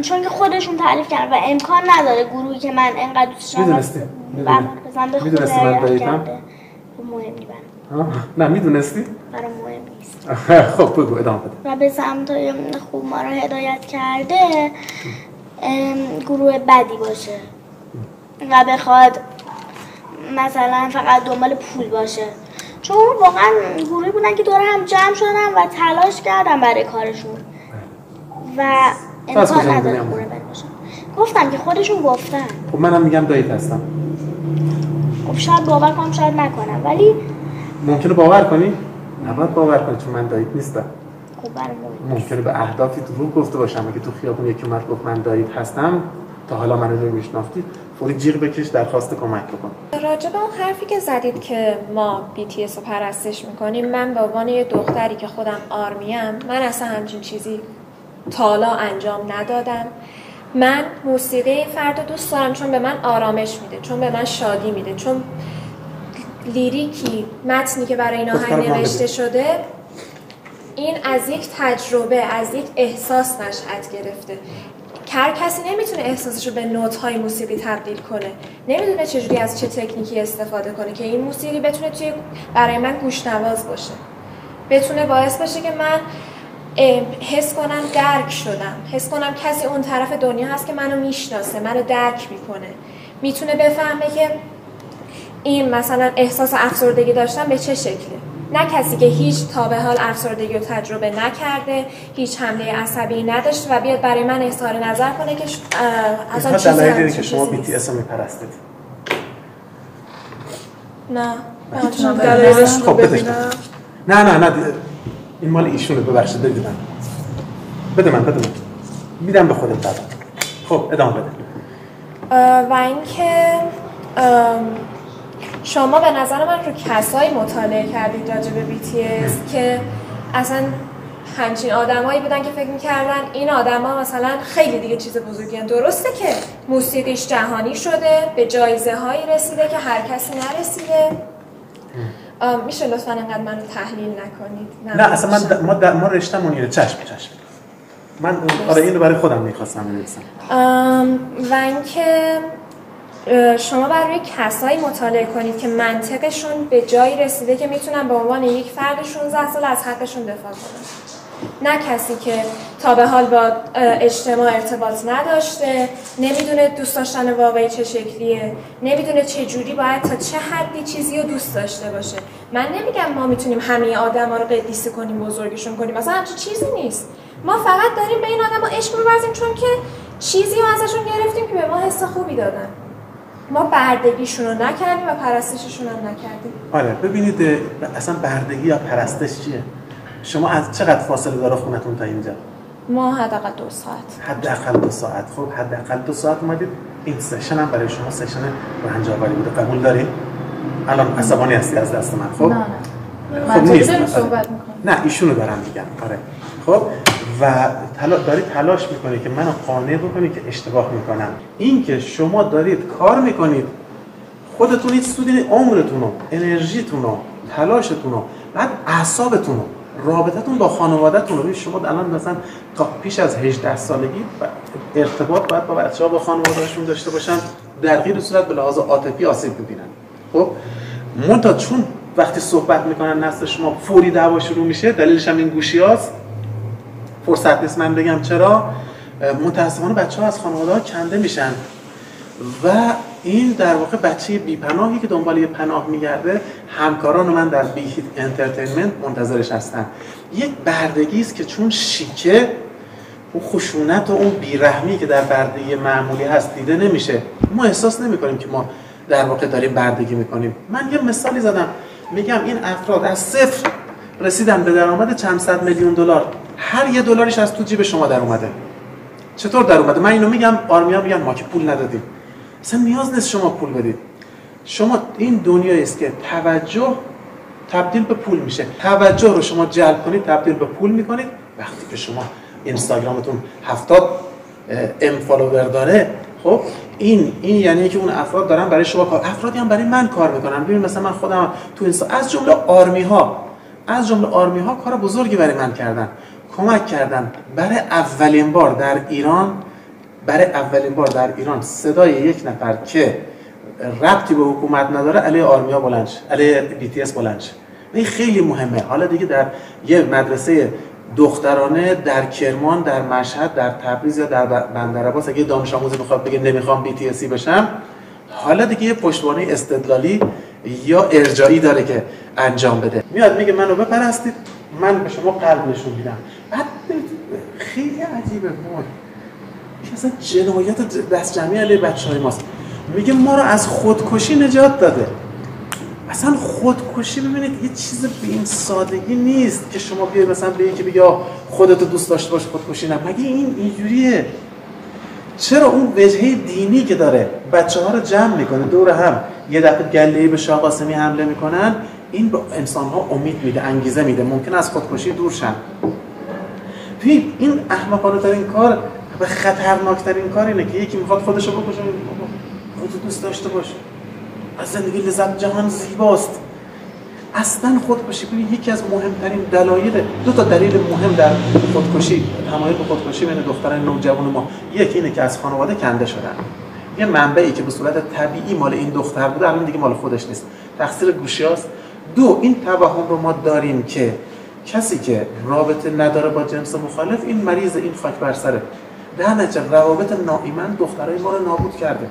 چون که خودشون تعریف کردن و امکان نداره گروهی که من انقدر دوستش دارم میدونستی من داییدم؟ مهم نیست. نه میدونستی؟ برام مهم نیست. خب بگو ادامه بده. و به سمتای خوب ما رو هدایت کرده گروه بدی باشه و بخواد مثلا فقط دنبال پول باشه. چون واقعا گروهی بودن که دور هم جمع شدن و تلاش کردن برای کارشون و امکان نداره گروه بد باشه. گفتم که خودشون گفتن. خب منم میگم داییت هستم. خب شاید باور کنم شاید نکنم، ولی ممکنه باور کنی؟ نباید باور کنی چون من داییت نیستم. خب برام ممکنه به اهدافی دروغ گفته باشم. اگه تو خیابون یکی اومد گفت من داییت هستم، تا حالا منو نمیشناختی، فوری جیغ بکش درخواست کمک بکن. راجع به اون حرفی که زدید که ما BTS رو پرستش میکنیم، من به عنوان یه دختری که خودم آرمیم، من اصلا همچین چیزی تا حالا انجام ندادم. من موسیقی این فرد رو دوست دارم چون به من آرامش میده، چون به من شادی میده، چون لیریکی، متنی که برای این آهنگ نوشته شده این از یک تجربه، از یک احساس نشأت گرفته. هر کسی نمیتونه احساسش رو به نوت‌های موسیقی تبدیل کنه، نمیدونه چجوری از چه تکنیکی استفاده کنه که این موسیقی بتونه برای من گوش‌نواز باشه، بتونه باعث باشه که من حس کنم درک شدم، حس کنم کسی اون طرف دنیا هست که منو میشناسه، منو درک میکنه، میتونه بفهمه که این مثلا احساس افسردگی داشتن به چه شکله. نه کسی که هیچ تا به حال افسردگی رو تجربه نکرده، هیچ حمله عصبی نداشته و بیاد برای من اظهار نظر کنه که اصلا چیزی دلایلی که شما BTS رو میپرستید. نه میتونم دلایلش رو ببینم. نه این مال ایشونه، ببخشید بده من میدم به خودت بعد. خب ادامه بده. و اینکه شما به نظر من رو کسایی مطالعه کردید راجع به BTS که اصلا همچین آدمایی بودن که فکر می‌کردن این آدما مثلا خیلی دیگه چیز بزرگی هستن. درسته که موسیقیش جهانی شده، به جایزه‌هایی رسیده که هر کسی نرسیده. میشه لطفاً انقدر منو تحلیل نکنید. نه اصلا ما رشته‌مون اینه. چشم من این رو برای خودم می‌خواستم بنویسم. و اینکه شما برای کسایی مطالعه کنید که منطقشون به جایی رسیده که میتونن به عنوان یک فرد 16 سال از حقشون دفاع کنن. نه کسی که تا به حال با اجتماع ارتباط نداشته، نمیدونه دوست داشتن واقعی چه شکلیه، نمیدونه چه جوری باید تا چه حدی چیزی رو دوست داشته باشه. من نمیگم ما میتونیم همه آدما رو قدیسی کنیم، بزرگشون کنیم، مثلا همچین چیزی نیست. ما فقط داریم به این آدما عشق می‌ورزیم چون که چیزی رو ازشون گرفتیم که به ما حس خوبی دادن. ما بردگیشون رو نکردیم و پرستششون هم نکردیم. آره ببینید اصلا بردگی یا پرستش چیه؟ شما از چقدر فاصله داره خونتون تا اینجا؟ ما حداقل 2 ساعت. حداقل 2 ساعت. خب حداقل 2 ساعت اومدید. این سشن هم برای شما سشن رنج‌آوری بوده. قبول داری؟ الان عصبانی هستی از دست من. خب نه خب نیست. صحبت می‌کنم. نه ایشونو دارم میگم. آره خب و داری تلاش میکنی که منو قانع بکنی که اشتباه میکنم. این که شما دارید کار میکنید، خودتون هیچ سودی، عمرتون رو، انرژیتون رو، تلاشتون رو، بعد اعصابتون رو، رابطتون با خانواده‌تون رو. شما الان مثلا تا پیش از 18 سالگی ارتباط باید با بچه‌ها با خانواده‌شون داشته باشن، در غیر صورت به لحاظ عاطفی آسیب می‌بینن. خب منتها چون وقتی صحبت میکنن نسل شما فوری دعوا شروع میشه، دلیلش هم این گوشی‌هاست. فرصت نیست من بگم چرا. متأسفانه بچه‌ها از خانواده‌ها کنده میشن و این در واقع بچه بی‌پناهی که دنبال یه پناه میگرده. همکاران من در بی هیت انترتینمنت منتظرش هستن. یک بردگی است که چون شیکه، اون خشونت و اون بیرحمی که در بردگی معمولی هست دیده نمیشه. ما احساس نمی‌کنیم که ما در واقع داریم بردگی می‌کنیم. من یه مثالی زدم، میگم این افراد از صفر رسیدن به درآمد چند صد میلیون دلار. هر یه دلاریش از تو جیب شما در اومده. چطور در اومده؟ من اینو میگم، آرمیا میگن ما که پول ندادیم. اصلا نیاز نیست شما پول بدید. شما این دنیایی است که توجه تبدیل به پول میشه. توجه رو شما جلب کنید تبدیل به پول میکنید. وقتی که شما اینستاگرامتون 70 ام فالوور داره، خب این یعنی که اون افراد دارن برای شما کار، افرادی هم برای من کار میکنن. ببین مثلا من خودم تو از جمله آرمی ها کار بزرگی برای من کردن، کمک کردن. برای اولین بار در ایران صدای یک نفر که ربطی به حکومت نداره علیه آرمیا بلند شه، علیه BTS بلند شه. این خیلی مهمه. حالا دیگه در یه مدرسه دخترانه در کرمان، در مشهد، در تبریز یا در بندرعباس اگه دانش آموزی بخواد بگه نمیخوام BTSی بشم، حالا دیگه یه پشتوانه استدلالی یا ارجاعی داره که انجام بده. میاد میگه منو بپرستید، من به شما قلب نشون میدم. بعد خیلی عجیبه، که اصلا جنایت دست جمعی علیه بچه‌های ماست. میگه ما رو از خودکشی نجات داده. اصلا خودکشی ببینید یه چیز به این سادگی نیست که شما بیای مثلا به یکی بگی خودتو دوست داشته باش خودکشی نه. مگه این اینجوریه؟ چرا اون وجهه دینی که داره بچه‌ها رو جمع میکنه دور هم، یه دفعه گله‌ای به شاه قاسمی حمله میکنن، این به انسان‌ها امید میده، انگیزه میده، ممکنه از خودکشی دور شن. این احمقانه ترین کار و خطرناکترین کار اینه که یکی میخواد خودشو بکشه. خودتو دوست داشته باش، از زندگی لذت، جهان زیباست. اصلا خودکشی ببین یکی از مهمترین دلایل، دو تا دلیل مهم در خودکشی، تمایل به خودکشی بین دختران نوجوان ما، یکی اینه که از خانواده کنده شدن. یه منبعی که به صورت طبیعی مال این دختر بوده الان دیگه مال خودش نیست، تقصیر گوشیاست. دو، این توهم رو ما داریم که کسی که رابطه نداره با جنس مخالف این مریض، این خاک بر سره. در نتیجه روابط ناایمن دخترای ما رو نابود کرده.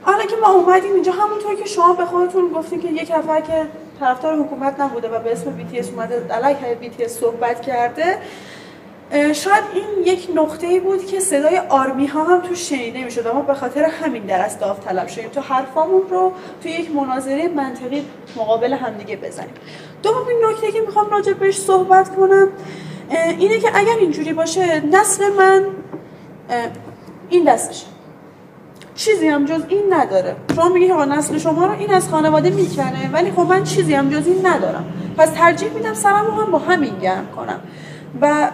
حالا که ما اومدیم اینجا، همونطور که شما به خودتون گفتین که یک نفر که طرفدار حکومت نبوده و به اسم BTS اومده علیه BTS صحبت کرده، شاید این یک نقطه‌ای بود که صدای آرمی ها هم تو شنیده میشد. ما به خاطر همین درس داوطلب شدیم تا حرفامون رو تو یک مناظره منطقی مقابل همدیگه بزنیم. دومین نکته که میخوام راجع بهش صحبت کنم اینه که اگر اینجوری باشه، نسل من این دستشه، چیزی هم جز این نداره. شما میگی که نسل شما رو این از خانواده میکنه، ولی خب من چیزی هم جز این ندارم، پس ترجیح میدم سرمو هم با همین گرم کنم و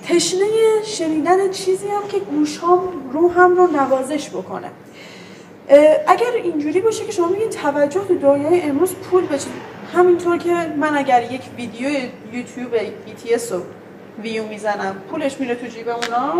تشنه شنیدن چیزی هم که گوشام روحم رو نوازش بکنه. اگر اینجوری باشه که شما میگین توجه تو دنیای امروز پول بشه، همینطور که من اگر یک ویدیو یوتیوب BTS رو ویو میزنم پولش میره تو جیب اونا،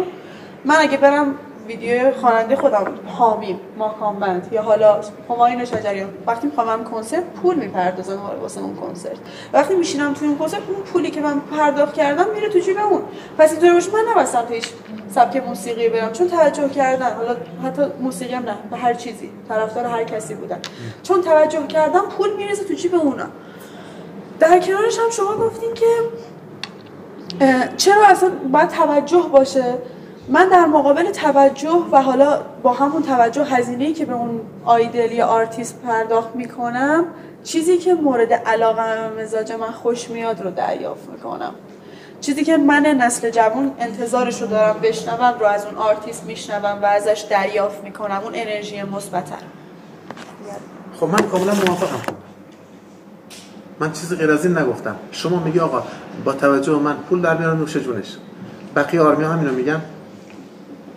من اگه برم ویدیو خواننده خودم حامیم، ماکانبند یا حالا همایون شجریان وقتی میخوام کنسرت پول میپردازم واسه اون کنسرت، وقتی میشینم توی اون کنسرت اون پولی که من پرداخت کردم میره تو جیب اون. پس اینطوری باشه من نبستم تو هیچ سبک موسیقی برم چون توجه کردن، حالا حتی موسیقی هم نه، به هر چیزی طرفدار هر کسی بودن، چون توجه کردم پول میرسه تو جیب اونا. در کنارش هم شما گفتین که چرا اصلا باید توجه باشه. من در مقابل توجه و حالا با همون توجه هزینه‌ای که به اون آیدل یا آرتیست پرداخت میکنم، چیزی که مورد علاقه مزاج من خوش میاد رو دریافت میکنم. چیزی که من نسل جوان انتظارش رو دارم بشنوم رو از اون آرتیست میشنوم و ازش دریافت میکنم، اون انرژی مثبت. خب من کاملا موافقم. من چیزی غیر از این نگفتم. شما میگی آقا با توجه من پول در میارن نوش جونش. بقیه آرمیا هم اینو میگن.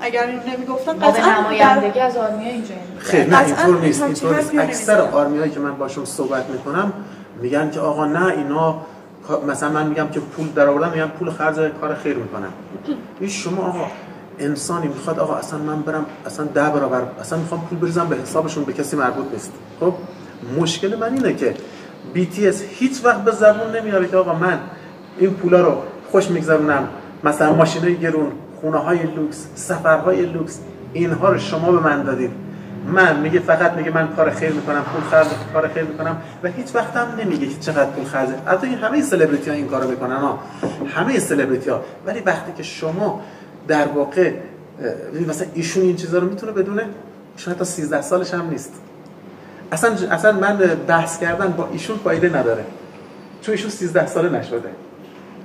اگر اینو نمیگفتن قطعا نمایندگی از آرمیا اینجا خیر نه اینطور نیست. اینطور نیست. اکثر آرمیایی که من باشون صحبت میکنم میگن که آقا نه اینا، مثلا من میگم که پول در آوردن، میگم پول خرج کار خیر میکنم. این شما آقا انسانی میخواد آقا اصلا من برم اصلا 10 برابر اصلا میخوام پول بریزم به حسابشون، به کسی مربوط نیست. خب مشکل من اینه که BTS هیچ وقت به زبون نمیاره که آقا من این پولا رو خوش میگذرونم، مثلا ماشینای گرون، خونه‌های لوکس، سفرهای لوکس، اینها رو شما به من دادید. میگه فقط میگه من کار خیر میکنم، پول خرج کار خیر میکنم و هیچ وقت هم نمیگه که چقدر پول خرجه. البته همه سلبریتی ها این کارو میکنن همه سلبریتی ها، ولی وقتی که شما در واقع مثلا ایشون این چیزا رو میتونه بدونه، ایشون حتی 13 سالش هم نیست. اصلا من بحث کردن با ایشون فایده نداره چون ایشون 13 ساله نشده.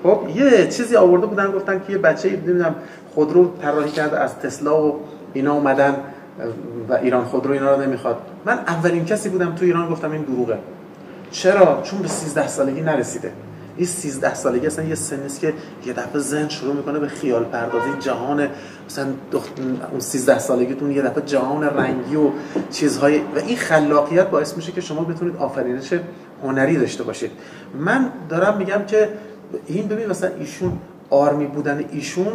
خب یه چیزی آورده بودن گفتن که یه بچه‌ای نمیدونم خودرو طراحی کرده از تسلا و اینا اومدن و ایران خودرو اینا رو نمیخواد. من اولین کسی بودم تو ایران گفتم این دروغه. چرا؟ چون به 13 سالگی نرسیده. این 13 سالگی اصلا یه سنی است که یه دفعه ذهن شروع میکنه به خیال پردازی جهان، مثلا اون 13 سالگیتون یه دفعه جهان رنگی و چیزهای، و این خلاقیت باعث میشه که شما بتونید آفرینش هنری داشته باشید. من دارم میگم که این ببین مثلا ایشون آرمی بودن ایشون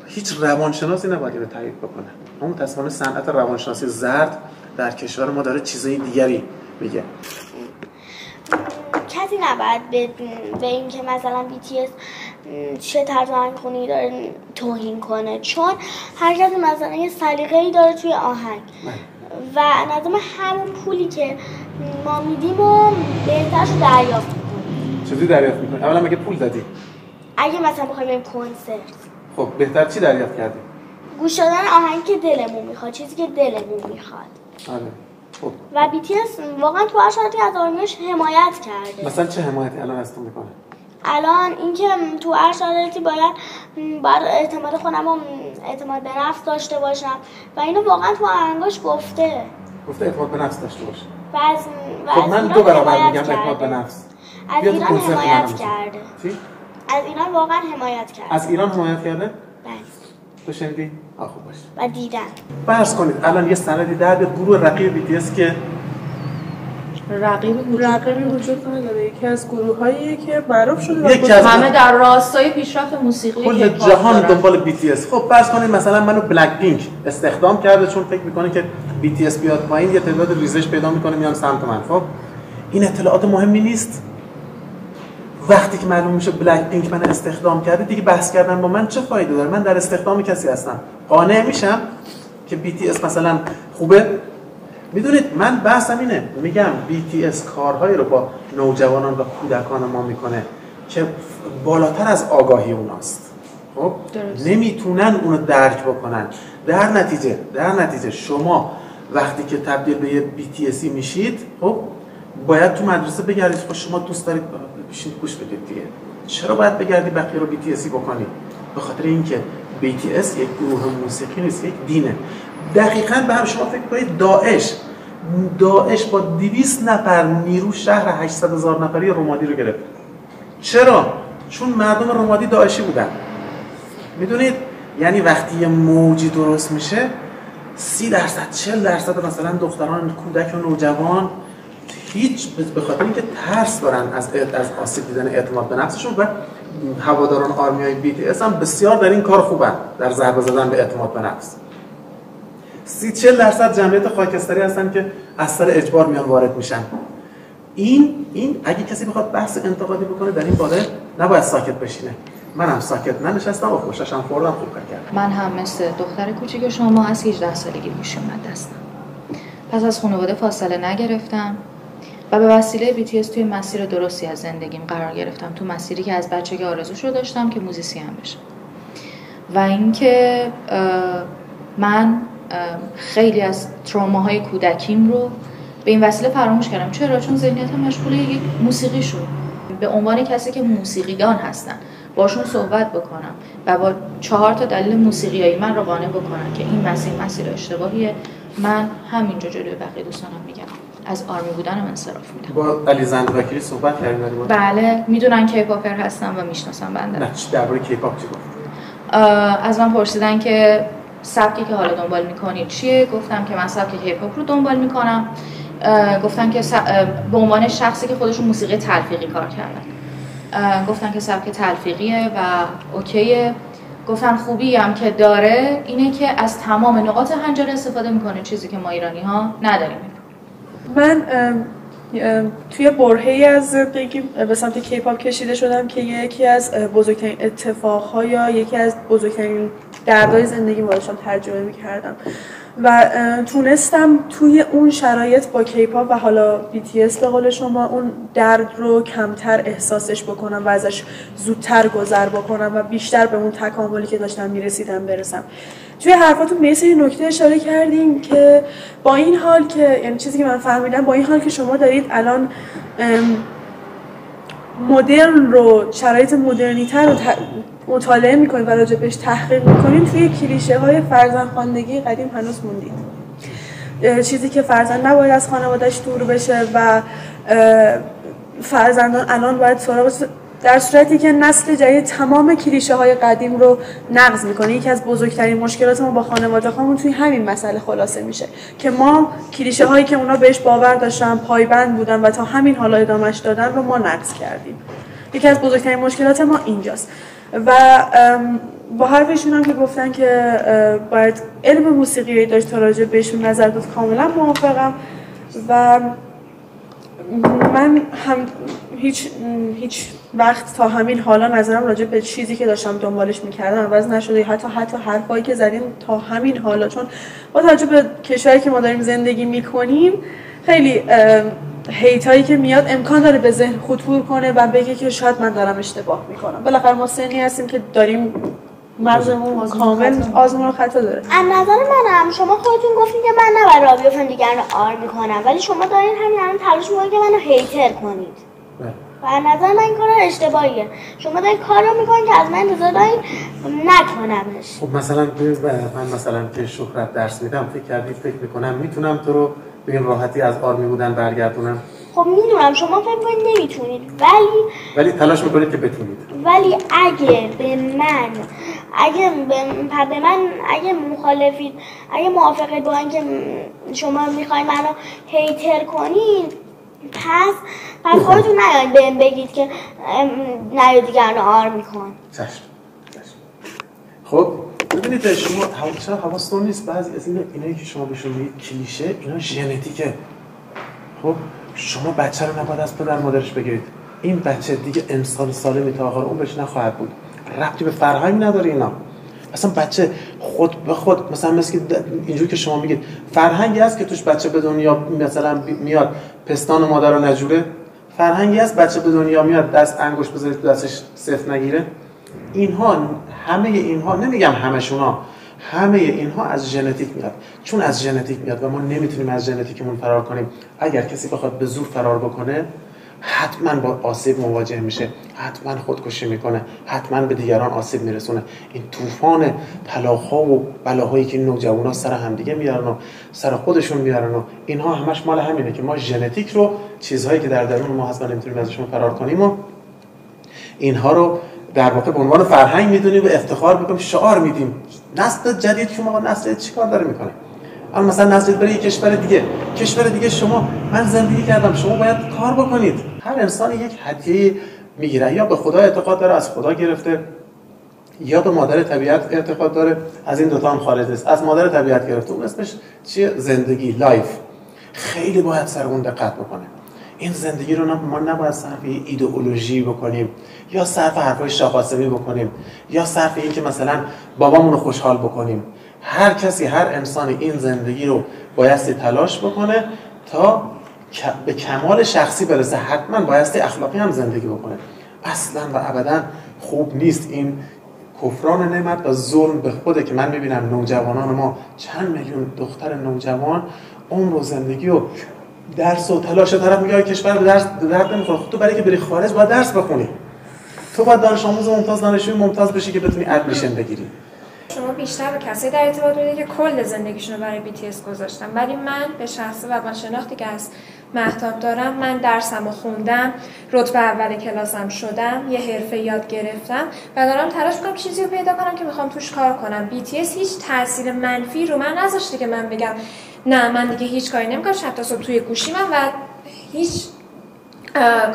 هیچ روانشناسی نباید اینو تایید بکنه. اما متأسفانه صنعت روانشناسی زرد در کشور ما داره چیزای دیگری میگه. کسی نباید به این که مثلا BTS چه طرز آهنگخوانی داره توهین کنه، چون هر کسی مثلا یه سلیقه‌ای داره توی آهنگ و نظرم همون پولی که ما میدیم و بهترش رو دریافت میکنیم. چجوری دریافت میکنی؟ اولا مگه پول دادی؟ اگه مثلا بخوایم بریم کنسرت، خب بهتر چی دریافت کردی؟ گوش دادن آهنگی که دلمون میخواد، چیزی که دلمون میخواد. آره. خب و BTS واقعا تو هر شرایطی از آرمیاش حمایت کرده. مثلا چه حمایتی الان از تو میکنه؟ الان اینکه تو هر شرایطی باید اعتماد خودم و اعتماد به نفس داشته باشم و اینو واقعا تو آهنگاش گفته اعتماد به نفس داشته باش. خب من دو برابر میگم اعتماد به نفس. از ایران حمایت کرده. چی؟ از ایران واقعا حمایت کرده. از ایران حمایت کرده؟ بله. تو شنیدی؟ خوب باشه. و دیدن. فرض کنید الان یه سندی در بیاد گروه رقیب BTS که رقیبی وجود نداره، یکی از گروه‌هایی که معروف شده همه در راستای پیشرفت موسیقی کل جهان دنبال BTS. خب فرض کنید مثلا منو بلک پینک استخدام کرده چون فکر میکنه که BTS بیاد پایین یه تعداد ریزش پیدا میکنه میان سمت من. خب این اطلاعات مهمی نیست. وقتی که معلوم میشه بلک پینک من استخدام کرده دیگه بحث کردن با من چه فایده داره؟ من در استخدام کسی هستم، قانع میشم که BTS مثلا خوبه. میدونید من بحثم اینه، میگم BTS کارهایی رو با نوجوانان و کودکان ما میکنه که بالاتر از آگاهی اوناست. خب نمیتونن اونو درک بکنن. در نتیجه شما وقتی که تبدیل به یه BTSی میشید، خب باید تو مدرسه بگردید خب شما دوست دارید بشین گوش بدید دیگه. چرا باید بگردی بقیه رو BTSی بکنی؟ به خاطر اینکه BTS یک گروه موسیقی نیست، یک دینه. دقیقاً به هم شما فکر کنید داعش با 200 نفر نیرو شهر 800,000 نفری رمادی رو گرفت. چرا؟ چون مردم رمادی داعشی بودن. میدونید یعنی وقتی یه موجی درست میشه 30% 40% مثلا دختران کودک و نوجوان هیچ به خاطر اینکه ترس دارن از آسیب دیدن اعتماد به نفسشون و هواداران آرمیای BTS هم بسیار در این کار خوبن، در ضربه زدن به اعتماد به نفس. 30-40% جمعیت خاکستری هستن که از سر اجبار میان وارد میشن. این اگه کسی بخواد بحث انتقادی بکنه در این باره نباید ساکت بشینه. منم ساکت ننشستم و خوششم خوردم، خوب کار کردم. من هم مثل دختر کوچیک شما از 18 سالگی گوشی اومد دستم. پس از خانواده فاصله نگرفتم و به وسیله BTS توی مسیر درستی از زندگیم قرار گرفتم، تو مسیری که از بچگی آرزوشو داشتم که موزیسین بشم. و اینکه من خیلی از تروماهای کودکیم رو به این وسیله فراموش کردم. چرا؟ چون ذهنیتم مشغول یک موسیقی شد. به عنوان کسی که موسیقیدان هستن باشون صحبت بکنم و با 4 تا دلیل موسیقیایی من رو قانع بکنم که این مسیر اشتباهیه، من همینجا جلوی بقیه دوستانم میگم از آرمی بودنم انصراف میدم. با علی زندوکیلی صحبت کردیم؟ بله، میدونن کیپاپر هستم و میشناسن بنده. نه درباره کیپاپ چی گفت؟ از من پرسیدن که سبکی که حالا دنبال میکنید چیه؟ گفتم که من سبک کیپاپ رو دنبال میکنم. گفتن که به عنوان شخصی که خودشون موسیقی تلفیقی کار کردن، گفتن که سبک تلفیقیه و اوکیه. گفتن خوبی هم که داره اینه که از تمام نقاط حنجره استفاده میکنه، چیزی که ما ایرانی ها نداریم. من توی برهه‌ای از زندگی به سمت کیپاپ کشیده شدم که یکی از بزرگترین اتفاق‌ها یا یکی از بزرگترین دردهای زندگی رو داشتم ترجمه می‌کردم و تونستم توی اون شرایط با کیپاپ و حالا BTS به قول شما اون درد رو کمتر احساسش بکنم و ازش زودتر گذر بکنم و بیشتر به اون تکاملی که داشتم میرسیدم برسم. توی حرفاتون به یه نکته اشاره کردیم که با این حال که یعنی چیزی که من فهمیدم با این حال که شما دارید الان مدرن رو شرایط مدرنی‌تر رو مطالعه میکنید و راجع بهش تحقیق میکنید، توی کلیشه های فرزندخواندگی قدیم هنوز موندید. چیزی که فرزند نباید از خانواده‌اش دور بشه و فرزندان الان باید سراغ، در صورتی که نسل جدید تمام کلیشه های قدیم رو نقض میکنه. یکی از بزرگترین مشکلات ما با خانواده هامون توی همین مسئله خلاصه میشه که ما کلیشه هایی که اونا بهش باور داشتن، پایبند بودن و تا همین حالا ادامهش دادن رو ما نقض کردیم. یکی از بزرگترین مشکلات ما اینجاست. و با حرفشون هم که گفتن که باید علم موسیقی داشت تا راجع بهشون نظر داد، کاملا موافقم. و من هم هیچ وقت تا همین حالا نظرم راجع به چیزی که داشتم دنبالش میکردم عوض نشده. حتی حرفایی که زدیم تا همین حالا، چون با توجه به کشوری که ما داریم زندگی میکنیم خیلی هیتایی که میاد امکان داره به ذهن خطور کنه و بگه که شاید من دارم اشتباه میکنم. بالاخره ما سنی هستیم که داریم مغزمون کامل آزمون و خطا داره. از نظر منم شما خودتون گفتین که من نباید رابی و فندیگر رو آر میکنم، ولی شما دارین همین الان تلاش میکنید که منو هیتر کنید. و از نظر من این کار اشتباهیه. شما دارین کار رو میکنید که از من انتظار دارین نکنمش. خب مثلا من مثلا که شهرت درس میدم، فکر میکنم میتونم تو رو به این راحتی از آرمی بودن برگردونم؟ خب میدونم شما فکر کنید نمیتونید، ولی تلاش میکنید که بتونید. ولی اگه مخالفید، اگه موافقید با اینکه شما میخواید منو هیتر کنید، پس خودتون نیاید بهم بگید که نه دیگران آر میکن. چشم. خب ببینید شما حواستون نیست بعضی از اینایی که شما بهشون میگید کلیشه، اینا ژنتیکه. خب شما بچه رو نباید از پدر مادرش بگیرید. این بچه دیگه انسان سالمی تا آخر عمرش نخواهد بود. ربطی به فرهنگ نداره اینا. اصلا بچه خود به خود مثل اینجوری که شما میگید فرهنگی هست که توش بچه به دنیا مثلا میاد پستان مادر رو نجوره، فرهنگی هست بچه به دنیا میاد دست انگشت بذارید تو دستش صفر نگیره. همه اینها نمیگم همشونا، همه اینها از ژنتیک میاد. چون از ژنتیک میاد و ما نمیتونیم از ژنتیکمون فرار کنیم. اگر کسی بخواد به زور فرار بکنه حتما با آسیب مواجه میشه، حتما خودکشی میکنه، حتما به دیگران آسیب میرسونه. این طوفان طلاق‌ها و بلاهایی که نوجوانا سر همدیگه میارن و سر خودشون میارن و اینها همش مال همینه که ما ژنتیک رو، چیزهایی که در درون ما هست و نمیتونیم ازشون فرار کنیم و اینها رو در واقع به عنوان فرهنگ میدونیم و افتخار میکنیم، شعار میدیم. نسل جدید شما نسل چیکار داره میکنه؟ اما مثلا نسل بره کشور دیگه شما، من زندگی کردم، شما باید کار بکنید. هر انسانی یک هدیه میگیره، یا به خدا اعتقاد داره، از خدا گرفته، یا به مادر طبیعت اعتقاد داره، از این دوتا هم خارج نیست. از مادر طبیعت گرفته، اون اسمش چیه؟ زندگی، لایف. خیلی باید سر اون دقت بکنه. این زندگی رو ما نباید صرف ایدئولوژی بکنیم، یا صرف حرفای شاه قاسمی بکنیم، یا صرف این که مثلا بابامون رو خوشحال بکنیم. هر کسی، هر انسانی این زندگی رو بایستی تلاش بکنه تا به کمال شخصی برسه. حتما بایستی اخلاقی هم زندگی بکنه. اصلا و ابدا خوب نیست این کفران نعمت و ظلم به خوده که من میبینم نوجوانان ما، چند میلیون دختر نوجوان عمر و زندگی و درس و تلاش طرف میگه کشور به درد نمیخوره. خب تو برای که بری خارج باید درس بخونی، تو باید دانش آموز ممتاز، دانشجوی ممتاز بشی که بتونی ادمیشن بگیری. شما بیشتر به کسی در ارتباط بودید که کل زندگیشون رو برای BTS گذاشتن، ولی من به شخصه و با شناختی که از مهتاب دارم، من درسمو خوندم، رتبه اول کلاسم شدم، یه حرفه یاد گرفتم و دارم تلاش می‌کنم چیزی رو پیدا کنم که می‌خوام توش کار کنم. BTS هیچ تاثیر منفی رو من نذاشته که من بگم نه من دیگه هیچ کاری نمی‌کنم، شب تا صبح توی گوشیمم و هیچ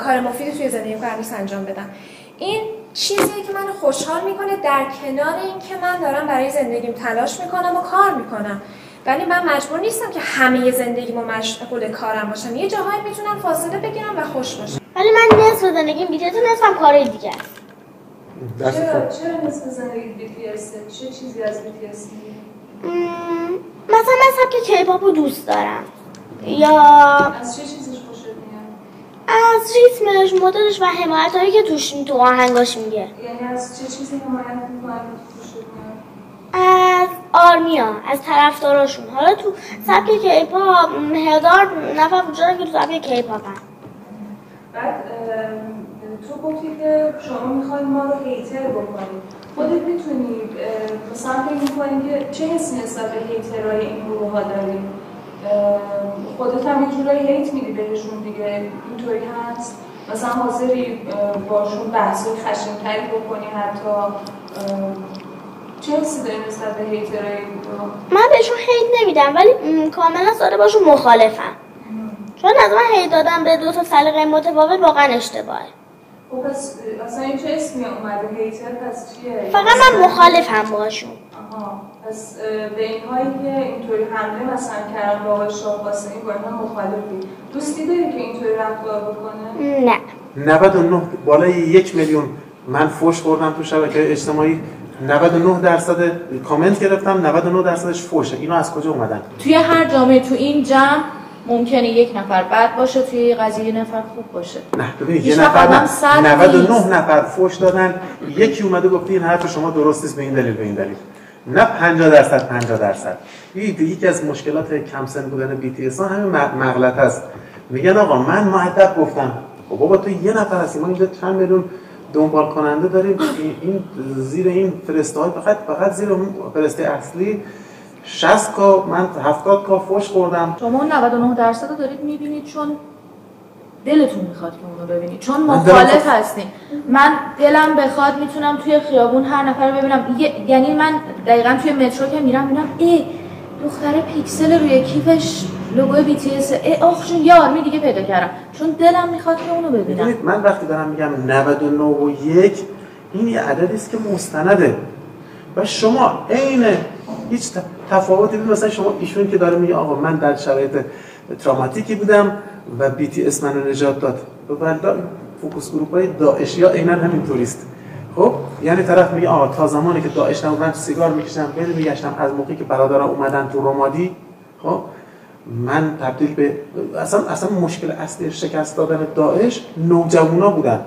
کار مفیدی توی زندگیم قرارش انجام بدم. این چیزی که منو خوشحال میکنه در کنار این که من دارم برای زندگیم تلاش میکنم و کار میکنم، ولی من مجبور نیستم که همه زندگیمو مشغول کارم باشم. یه جاهایی میتونم فاصله بگیرم و خوش باشم. ولی من نصف زندگیم BTS، نصفم کارهای دیگه است. چرا نصف زندگی BTS؟ چه چیزی از BTS؟ مثلا من سبک کیپاپ رو دوست دارم. یا از چه چیزش خوشت میاد؟ از ریتمش، مدلش و حمایتایی که توش تو آهنگاش میگه. یعنی از چه چیزی حمایت میکنه خوشت میاد؟ از آرمیا، از طرفداراشون. حالا تو سبک کیپاپ 1000 نفر وجود داره که تو سبک کیپاپن. بعد تو گفتی که شما میخوای ما رو هیتر بکنید. خودت میتونی مثلا فکر میکنی که چه حسی نسبت به هیترهای این گروه ها داری؟ خودت هم یه جورایی هیت میدی بهشون دیگه، اینطوری هست؟ مثلا حاضری باشون بحثی خشن‌تری بکنی حتی؟ چه حسی داری نسبت به هیترهای این گروه؟ من بهشون هیت نمیدم ولی کاملا ساده باشون مخالفم. چون از من هیت دادم به دو تا سلیقه متفاوت واقعا اشتباهه. خب پس اصلا این چه اسمی اومده هیتر پس چیه؟ فقط من مخالفم باشون. آها، پس به اینهایی که اینطوری حمله مثلا کردن با آقای شاه قاسمی با اینها مخالفی. دوستی داری که اینطوری رفتار بکنه؟ نه. 99 بالای 1 میلیون من فوش خوردم تو شبکه اجتماعی، 99% کامنت گرفتم، 99%ش فوشه. اینا از کجا اومدن؟ توی هر جامعه تو این جمع ممکنه یک نفر بد باشه، توی قضیه یه نفر خوب باشه. نه ببینید یه نفر 99 نفر فوش دادن، یکی اومده گفته این حرف شما درست نیست به این دلیل به این دلیل. نه 50%. یکی از مشکلات کم سن بودن BTS همین مغلطه است. میگن آقا من مؤدب گفتم. خب بابا تو یه نفر هستی، ما اینجا چند میلیون دنبال کننده داریم. این زیر این فرسته های فقط زیر اون فرسته اصلی 60 کا من 70 کا فوش خوردم. شما 99% رو دارید میبینید چون دلتون میخواد که اونو ببینید، چون مخالف هستین. من دلم بخواد میتونم توی خیابون هر نفر رو ببینم. یعنی من دقیقاً توی مترو که میرم میبینم دختره پیکسل روی کیفش لوگوی BTS، آخ چون یه آرمی دیگه پیدا کردم، چون دلم میخواد که اونو ببینم. من وقتی دارم میگم 99 و 1 این یه عددی است که مستنده و شما عین هیچ تفاوتی نیست. مثلا شما ایشون که داره میگه آقا من در شرایط تروماتیکی بودم و BTS منو نجات داد، و فوکوس گروپ‌های داعش یا عیناً همینطوری است. خب یعنی طرف میگه آقا تا زمانی که داعش نبود من سیگار میکشیدم بین میگشتم، از موقعی که برادرها اومدن تو رمادی خب من تبدیل به اصلا مشکل اصلی شکست دادن داعش نوجوانا بودن.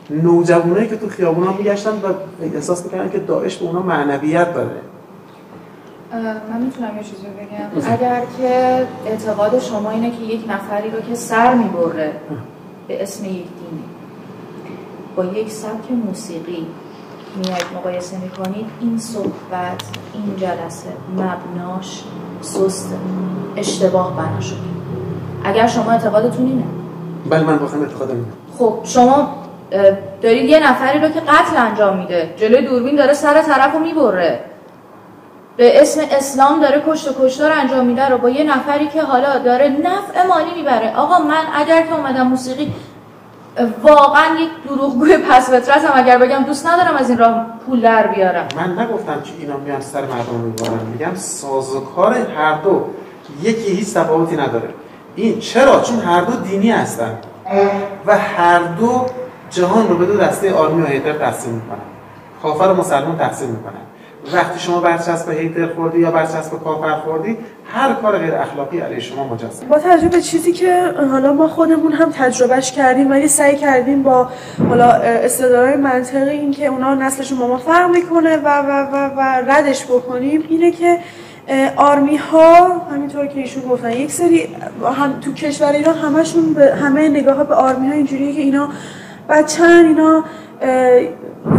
نوجوانایی که تو خیابونا میگشتن و احساس میکردن که داعش به اونا معنویت داره. من میتونم یه چیزی بگم؟ اگر که اعتقاد شما اینه که یک نفری رو که سر میبره به اسم یک دینی با یک سبک موسیقی میاد مقایسه میکنید، این صحبت، این جلسه مبناش سست، اشتباه بنا شده. اگر شما اعتقادتون اینه. بله من واقعا اعتقادم اینه. خب شما دارید یه نفری رو که قتل انجام میده جلوی دوربین داره سر طرفو میبره، به اسم اسلام داره کشت و کشتار انجام میده رو با یه نفری که حالا داره نفع مالی میبره. آقا من اگر که اومدم موسیقی واقعا یک دروغگوی پس فطرتم اگر بگم دوست ندارم از این راه پول در بیارم. من نگفتم که اینا میان سر مردم میبرن، میگم سازوکار هر دو یکی هیچ تفاوتی نداره. این چرا؟ چون هر دو دینی هستن و هر دو جهان رو به دو دسته آرمی و هیتر تقسیم میکنن، کافر و مسلمان تقسیم میکنن. وقتی شما برچسب هیتر خوردی یا برچسب کافر خوردی، هر کار غیر اخلاقی علیه شما مجاز. با توجه به چیزی که حالا ما خودمون هم تجربهش کردیم ولی سعی کردیم با حالا استدلال منطقی این که اونا نسلشون با ما فرق میکنه و ردش بکنیم، اینه که آرمی ها همینطور که ایشون گفتن یک سری هم تو کشور ایران همشون به همه نگاه ها به آرمی ها اینجوریه که اینا بچه‌ن، اینا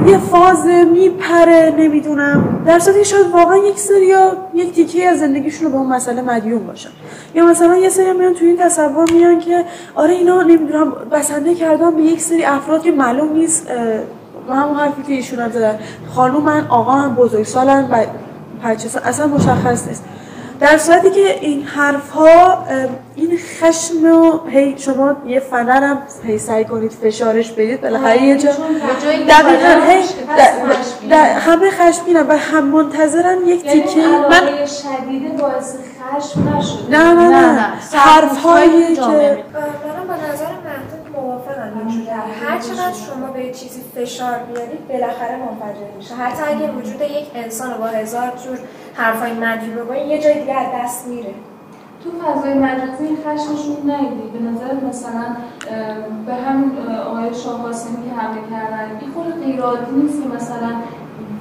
یه فاز میپره، نمیدونم، در صورتی شاید واقعا یک سری ها یک تیکه از زندگیشون رو به اون مسئله مدیون باشن، یا مثلا یه سری میان تو این تصور میان که آره اینا نمیدونم بسنده کردن به یک سری افراد که معلوم نیست، همون حرفی که ایشون هم زدن، خانومن، آقا هم، بزرگسالن، بچه‌سن، اصلا مشخص نیست. در صورتی که این حرف‌ها این خشم و هی شما یه فنرم هی سعی کنید فشارش بدید بالاخره یه جا دقیقاً هی همه خشمگینن و هم منتظرن یک تیکه. من شدید باعث خشم نشد. نه حرف‌هایی که منم با نظر مهدی موافقم. هر هر چقدر شما به چیزی فشار بیارید بالاخره منفجر میشه. حتی اگه وجود یک انسان با 1000 جور حرفای منفی بگویی یه جای دیگه از دست میره. تو فضای مجازی خشمشون نیدی به نظر مثلا به همین آقای شاه قاسمی که حمله کردن این خود غیر عادی نیست که مثلا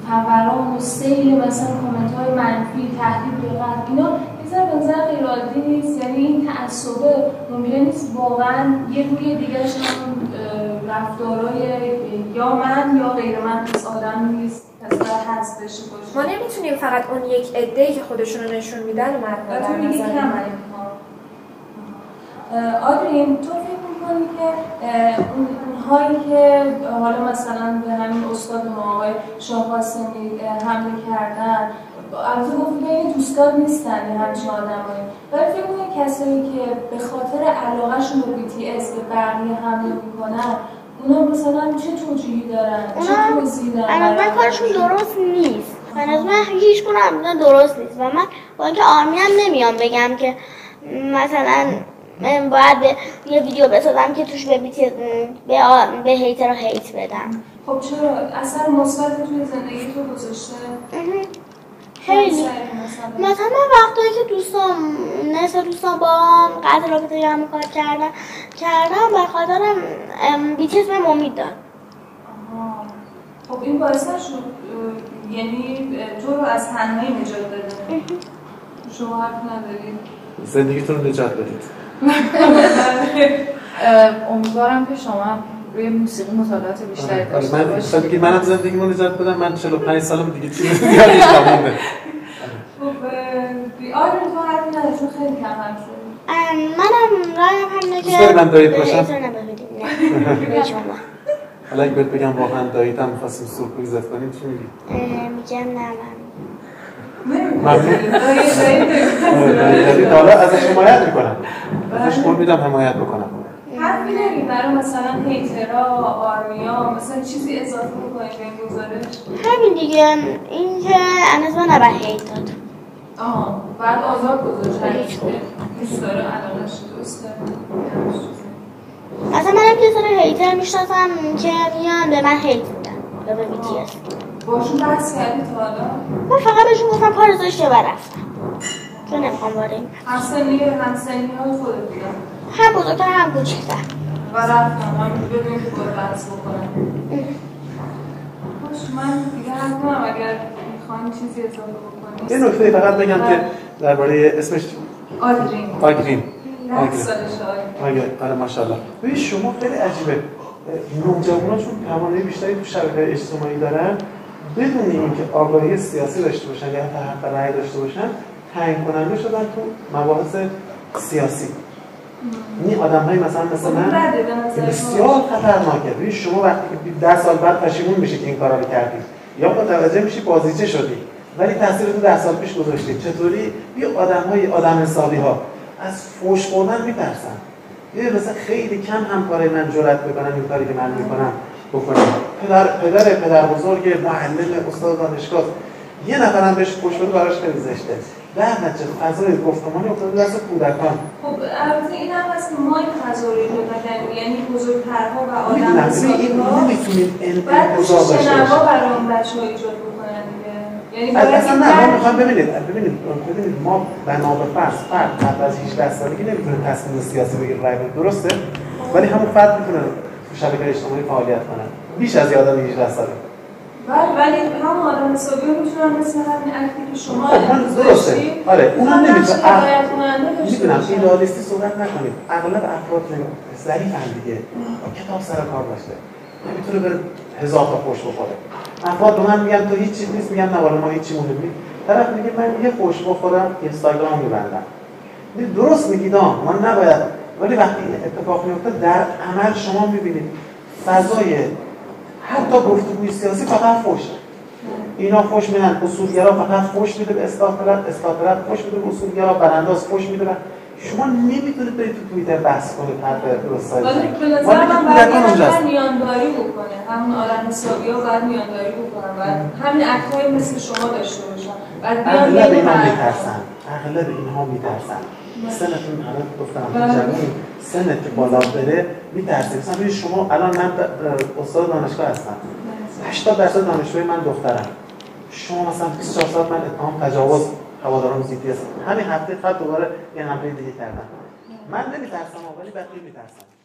فوران و سیل مثلا کامنت های منفی تهدید به قتل اینا به نظر غیر عادی نیست؟ یعنی این تعصبه ممکنه نیست واقعا یه روی دیگرش هم رفتارهای یا من یا غیر من پس آدم نیست پس باید هست بشه باشه. ما نمیتونیم فقط اون یک عده‌ای که خودشون رو نشون میدن و و تو میگی کم آدرین تو فکر میکنی که اونهایی که حالا مثلا به همین استاد ما آقای شاه قاسمی حمله کردن البته گفت که این دوستان نیستن همچین آدمایی ولی فکر کنید کسایی که به خاطر علاقهشون به BTS به بقیه حمله میکنن اونا مثلا چه توجیهی دارن؟ چه توضیحی دارن؟ من کارشون درست نیست. من هیچ کنم درست نیست و من با اینکه آرمی هم نمیام بگم که مثلا من باید یه ویدیو بسازم که توش به به هیتر هیت بدم. خب چرا اثر مثبت توی زندگی تو گذاشته؟ خیلی مثلا من وقتایی که دوستان با قطع رابطه هم کار کردم به خاطرم BTS بهم امید داد. خب این باعث نشد یعنی تو رو از تنهایی نجات بده؟ شما حق ندارید زندگیتون رو نجات بدید. امیدوارم که شما روی موسیقی مطالعات بیشتری داشته باشید. منم زندگیمو نجات بدم. من 45 سالم دیگه چیزی زیادش تمومه. خب آره تو حرفی نداری چون خیلی کم حرف شدی. منم رایم همینه که دوست داری من داییت باشم؟ نه شما حالا اگه بهت بگم واقعا داییتم می‌خواستیم سورپرایزت کنیم چی میگی؟ میگم نه ممنون. حالا ازش حمایت میکنم. ازش قول میدم حمایت بکنم. حرفی داری برای مثلا هیترها آرمیا مثلا چیزی اضافه بکنید به این گزارش؟ همین دیگه این که انزما نباید هیت داد. بعد آزاد گذاشت دوست داره علاقه‌اش دوست داره. اصلا منم که سر هیتر میشناسم که میان به من هیت میدن یا به BTS. باشون بحث کردی تا حالا؟ من فقط بهشون گفتم کار زشته و رفتم چون نمیخوام وارد این همسنی های خودت بودن؟ هم بزرگتر هم کوچیک‌تر و رفتم هم بدون که باید بحث بکنم. باش من دیگه حرف کنم اگر میخواین چیزی اضافه بکنید. یه نکته فقط بگم که درباره اسمش آگرین آره ماشاءالله. ببین شما خیلی عجیبه نوجوانان چون توانایی بیشتری تو شبکه‌های اجتماعی دارن بدون اینکه آگاهی سیاسی داشته باشن یا حتی رأی داشته باشن تعیین کننده شدن تو مباحث سیاسی. این آدم‌های مثلا مثل من بسیار خطرناکه. ببین شما وقتی که 10 سال بعد پشیمون میشی که این کارا رو کردی یا متوجه میشی بازیچه شدی ولی تاثیرتون 10 سال پیش گذاشتی. چطوری بیا آدم‌های آدم حسابی‌ها از فوش خوردن میترسن. یه مثلا خیلی کم همکارای من جرأت بکنن این کاری که من میکنم بکنم. پدر بزرگ معلم استاد دانشگاه یه نفرم بهش فوش بده براش خیلی زشته. در نتیجه فضای گفتمانی افتاده دست کودکان. خب البته این هم هست که ما این فضا رو ایجاد نکردیم یعنی بزرگترها و آدم حسابی‌ها نمیتونیم انتظار داشته باشیم. شنوا برای اون بچه‌ها ایجاد بکنن دیگه. یعنی اصلا نه ما میخوام ببینید ما بنا به فرض قبل از 18 سالگی نمیتونه تصمیم سیاسی بگیره رای بده درسته؟ ولی همون فرد میتونه تو شبکه‌های اجتماعی فعالیت کنه بیش از یه آدم 18 ساله. ولی هم آدم حسابی میتونن مثل همین اکتی که شما درسته. آره اونم نمیتونه میدونم ایدئالیستی صحبت نکنید. اغلب افراد ضعیفن دیگه. کتاب سر کار داشته. نمیتونه بره 1000 تا فوش بخوره. افراد به من میگن تو هیچ چیز نیست میگم نه والا ما هیچ چی مهم نیست. طرف میگه من یه فوش بخورم اینستاگرام میبندم. درست میگید ما نباید ولی وقتی اتفاق میفته در عمل شما میبینید فضای حتی گفتگوی سیاسی فقط فوشه. اینا فوش میدن اصولگرا فقط فوش میده به استاطرت فوش میده به اصولگرا برانداز فوش میده شما نمیتونید برید تو توییتر بحث کنید حرف درستایی ولی به نظر من باید میانداری بکنه همون آدم حسابی‌ها باید میانداری بکنن و همین اکت‌های مثل شما داشته باشن اغلب اینها میترسن مثلا همون گفتم جمعی سنت که بالا بره میترسی. مثلا شما الان من استاد دانشگاه هستم، 80% دانشجوی من دخترم. شما مثلا 24 ساعت من اتهام تجاوز هواداران CTS همین هفته فقط دوباره یه حمله دیگه کردن. من نمیترسم ولی بقیه میترسن.